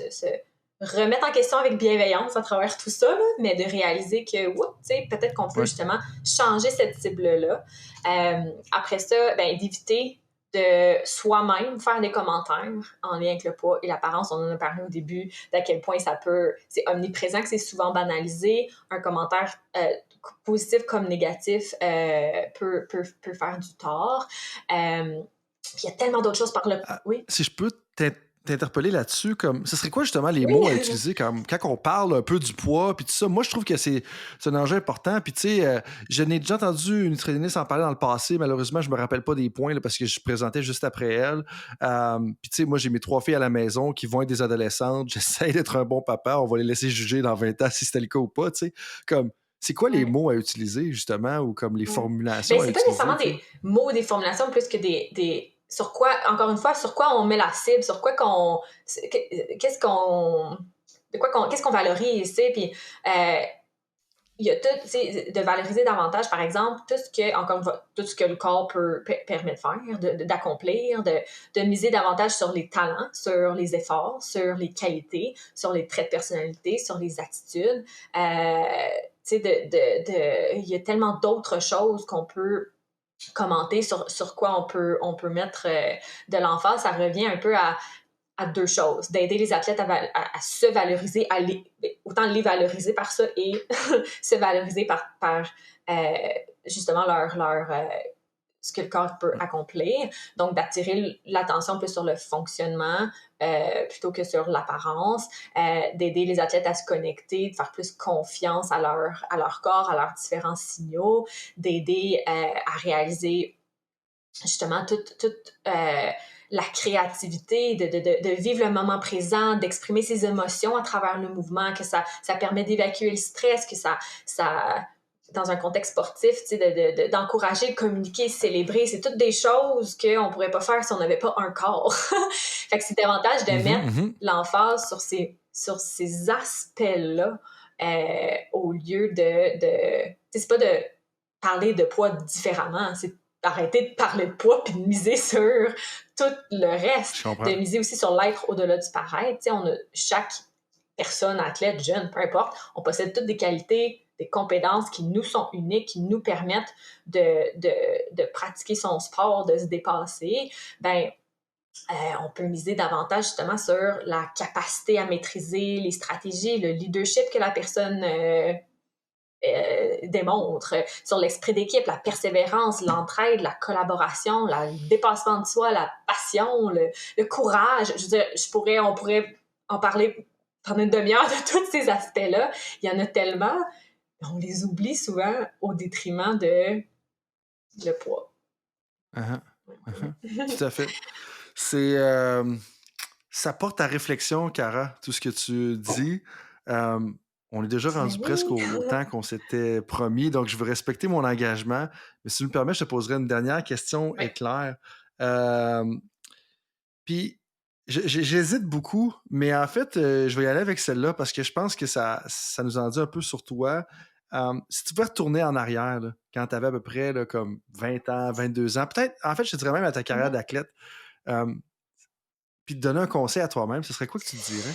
remettre en question avec bienveillance à travers tout ça, là, mais de réaliser que, tu sais, peut-être qu'on peut Ouais. justement changer cette cible-là. Après ça, ben, d'éviter de soi-même faire des commentaires en lien avec le poids et l'apparence. On en a parlé au début d'à quel point c'est omniprésent, que c'est souvent banalisé. Un commentaire positif comme négatif peut faire du tort. Puis il y a tellement d'autres choses par le... Oui? Si je peux t'interpeller là-dessus, comme ce serait quoi justement les Oui! mots à utiliser quand on parle un peu du poids puis tout ça? Moi, je trouve que c'est un enjeu important. Puis tu sais, je n'ai déjà entendu une nutritionniste en parler dans le passé. Malheureusement, je me rappelle pas des points là, parce que je présentais juste après elle. Puis tu sais, moi, j'ai mes 3 filles à la maison qui vont être des adolescentes. J'essaie d'être un bon papa. On va les laisser juger dans 20 ans si c'était le cas ou pas. Tu sais, comme c'est quoi les Ouais. mots à utiliser justement ou comme les Ouais. formulations Ben, à c'est pas utiliser? nécessairement des mots, des formulations, plus que sur quoi, encore une fois, sur quoi on met la cible, sur quoi qu'est-ce qu'on, qu'est-ce qu'on valorise, tu sais, puis il y a tout, tu sais, de valoriser davantage, par exemple, encore une fois, tout ce que le corps permet de faire, d'accomplir, de miser davantage sur les talents, sur les efforts, sur les qualités, sur les traits de personnalité, sur les attitudes. Tu sais, il y a tellement d'autres choses qu'on peut commenter sur quoi on peut mettre de l'emphase. Ça revient un peu à deux choses. D'aider les athlètes à se valoriser, autant les valoriser par ça et se valoriser par justement ce que le corps peut accomplir. Donc, d'attirer l'attention plus sur le fonctionnement plutôt que sur l'apparence, d'aider les athlètes à se connecter, de faire plus confiance à leur corps, à leurs différents signaux, d'aider à réaliser justement toute la créativité, de vivre le moment présent, d'exprimer ses émotions à travers le mouvement, que ça permet d'évacuer le stress, que ça dans un contexte sportif, tu sais, d'encourager, communiquer, célébrer, c'est toutes des choses qu'on pourrait pas faire si on n'avait pas un corps. Fait que c'est davantage de mettre l'emphase sur ces aspects-là au lieu c'est pas de parler de poids différemment, c'est d'arrêter de parler de poids puis de miser sur tout le reste, de miser aussi sur l'être au-delà du paraître. Tu sais, chaque personne, athlète, jeune, peu importe, on possède toutes des qualités, des compétences qui nous sont uniques, qui nous permettent de pratiquer son sport, de se dépasser. Ben, on peut miser davantage justement sur la capacité à maîtriser les stratégies, le leadership que la personne démontre, sur l'esprit d'équipe, la persévérance, l'entraide, la collaboration, le dépassement de soi, la passion, le courage. Je veux dire, on pourrait en parler pendant une demi-heure de tous ces aspects-là. Il y en a tellement, on les oublie souvent au détriment de le poids. Tout à fait. Ça porte à réflexion, Cara, tout ce que tu dis. On est déjà rendu presque au temps qu'on s'était promis, donc je veux respecter mon engagement. Mais si tu me permets, je te poserai une dernière question éclair. Puis, J'hésite beaucoup, mais en fait, je vais y aller avec celle-là parce que je pense que ça nous en dit un peu sur toi. Si tu pouvais retourner en arrière, là, quand tu avais à peu près là, comme 20 ans, 22 ans, peut-être, en fait, je te dirais même à ta carrière Mhm. d'athlète, euh, puis te donner un conseil à toi-même, ce serait quoi que tu te dirais?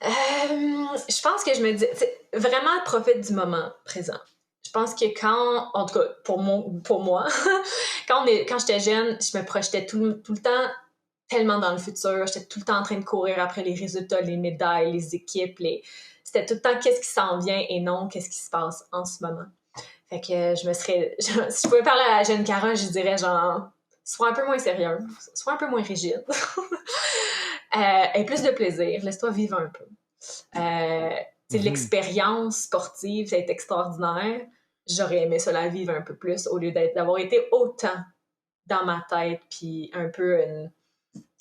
Je pense que je me dis, vraiment profite du moment présent. Je pense que quand, en tout cas pour moi, quand j'étais jeune, je me projetais tout le temps tellement dans le futur. J'étais tout le temps en train de courir après les résultats, les médailles, les équipes. C'était tout le temps qu'est-ce qui s'en vient et non qu'est-ce qui se passe en ce moment. Fait que si je pouvais parler à la jeune Cara, je dirais genre, sois un peu moins sérieux, sois un peu moins rigide. Et plus de plaisir, laisse-toi vivre un peu. L'expérience sportive, ça a été extraordinaire. J'aurais aimé ça la vivre un peu plus au lieu d'avoir été autant dans ma tête, puis un peu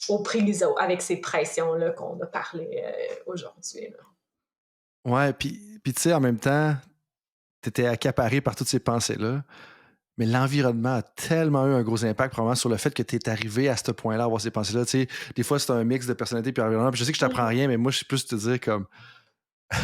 aux prises avec ces pressions-là qu'on a parlé aujourd'hui. Là. Ouais, puis tu sais, en même temps, tu étais accaparé par toutes ces pensées-là, mais l'environnement a tellement eu un gros impact, probablement, sur le fait que tu es arrivé à ce point-là, à avoir ces pensées-là. Tu sais, des fois, c'est un mix de personnalité puis environnement. Puis je sais que je t'apprends rien, mais moi, je suis plus te dire comme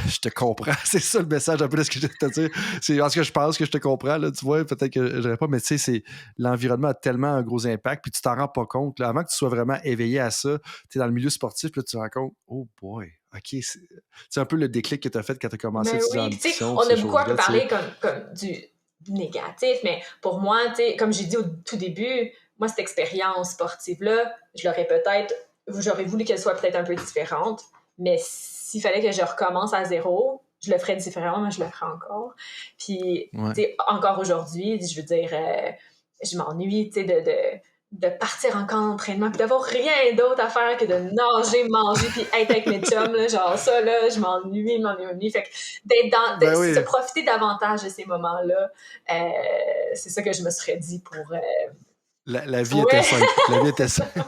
je te comprends. C'est ça le message un peu de ce que je vais te dire. C'est en ce que je pense que je te comprends, là, tu vois, peut-être que je dirais pas, mais tu sais, l'environnement a tellement un gros impact, puis tu t'en rends pas compte. Là, avant que tu sois vraiment éveillé à ça, tu es dans le milieu sportif, puis là, tu te rends compte, oh boy, OK, c'est un peu le déclic que tu as fait quand tu as commencé à Mais étudier en oui, tu sais, nutrition, on ces a beaucoup un peu choses-là, tu sais. parlé comme du négatif, mais pour moi, tu sais, comme j'ai dit au tout début, moi, cette expérience sportive-là, j'aurais voulu qu'elle soit peut-être un peu différente, mais s'il fallait que je recommence à zéro, je le ferais différemment, mais je le ferais encore. Puis, Ouais. tu sais, encore aujourd'hui, je veux dire, je m'ennuie, tu sais, de partir en camp d'entraînement puis d'avoir rien d'autre à faire que de nager, manger puis être avec mes chums, là, genre ça, là, je m'ennuie. Fait que Ben se oui, profiter davantage de ces moments-là, c'est ça que je me serais dit pour... la vie était Ouais, simple. La vie était simple.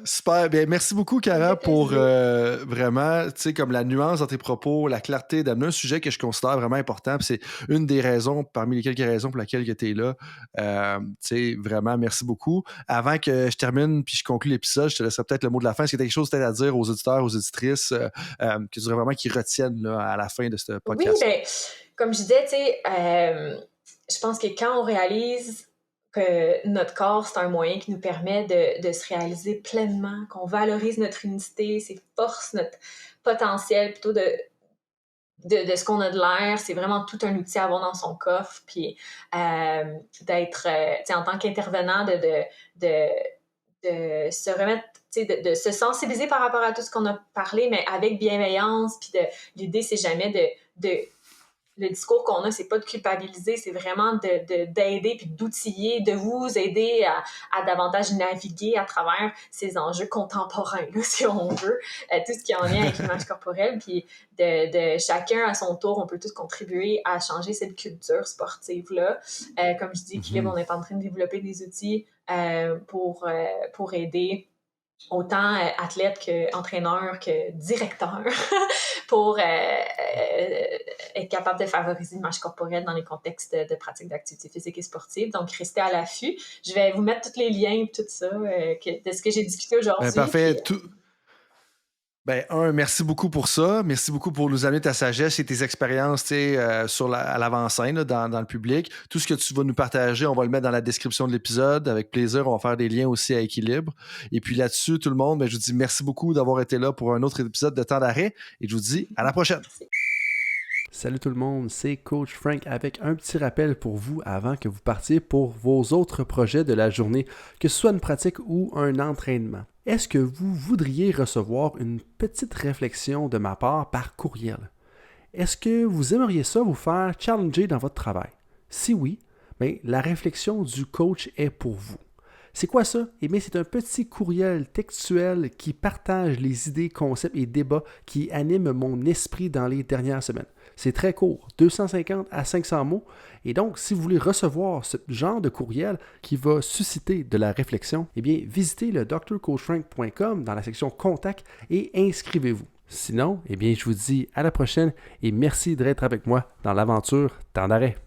Super. Bien, merci beaucoup, ça me Cara, fait pour plaisir. vraiment, tu sais, comme la nuance dans tes propos, la clarté d'amener un sujet que je considère vraiment important. Puis c'est une des raisons, parmi les quelques raisons pour lesquelles tu es là. Tu sais, vraiment, merci beaucoup. Avant que je termine puis je conclue l'épisode, je te laisserai peut-être le mot de la fin. Est-ce qu'il y a quelque chose peut-être à dire aux auditeurs, aux auditrices, que tu voudrais vraiment qu'ils retiennent là, à la fin de ce Oui, podcast-là? ben, comme je disais, tu sais, je pense que quand on réalise que notre corps, c'est un moyen qui nous permet de se réaliser pleinement, qu'on valorise notre unicité, ses forces, notre potentiel, plutôt de ce qu'on a de l'air, c'est vraiment tout un outil à avoir dans son coffre, puis d'être, tu sais, en tant qu'intervenant, de se remettre, de se sensibiliser par rapport à tout ce qu'on a parlé, mais avec bienveillance. Puis l'idée, c'est jamais le discours qu'on a, c'est pas de culpabiliser, c'est vraiment d'aider puis d'outiller, de vous aider à davantage naviguer à travers ces enjeux contemporains, là, si on veut, tout ce qui est en lien avec l'image corporelle. Puis de chacun à son tour, on peut tous contribuer à changer cette culture sportive-là. Comme je dis, Équilibre, on est en train de développer des outils pour aider autant athlète qu'entraîneur que directeur pour être capable de favoriser l'image corporelle dans les contextes de pratique d'activité physique et sportive. Donc, restez à l'affût. Je vais vous mettre tous les liens et tout ça de ce que j'ai discuté aujourd'hui. Parfait. Puis, Ben, merci beaucoup pour ça. Merci beaucoup pour nous amener ta sagesse et tes expériences à l'avant-scène, là, dans le public. Tout ce que tu vas nous partager, on va le mettre dans la description de l'épisode. Avec plaisir, on va faire des liens aussi à Équilibre. Et puis là-dessus, tout le monde, ben, je vous dis merci beaucoup d'avoir été là pour un autre épisode de Temps d'arrêt. Et je vous dis à la prochaine. merci. Salut tout le monde, c'est Coach Frank avec un petit rappel pour vous avant que vous partiez pour vos autres projets de la journée, que ce soit une pratique ou un entraînement. Est-ce que vous voudriez recevoir une petite réflexion de ma part par courriel? Est-ce que vous aimeriez ça vous faire challenger dans votre travail? Si oui, bien, la réflexion du coach est pour vous. C'est quoi ça? Eh bien, c'est un petit courriel textuel qui partage les idées, concepts et débats qui animent mon esprit dans les dernières semaines. C'est très court, 250 à 500 mots. Et donc, si vous voulez recevoir ce genre de courriel qui va susciter de la réflexion, eh bien, visitez le drcoachfrank.com dans la section Contact et inscrivez-vous. Sinon, eh bien, je vous dis à la prochaine et merci d'être avec moi dans l'aventure Temps d'arrêt.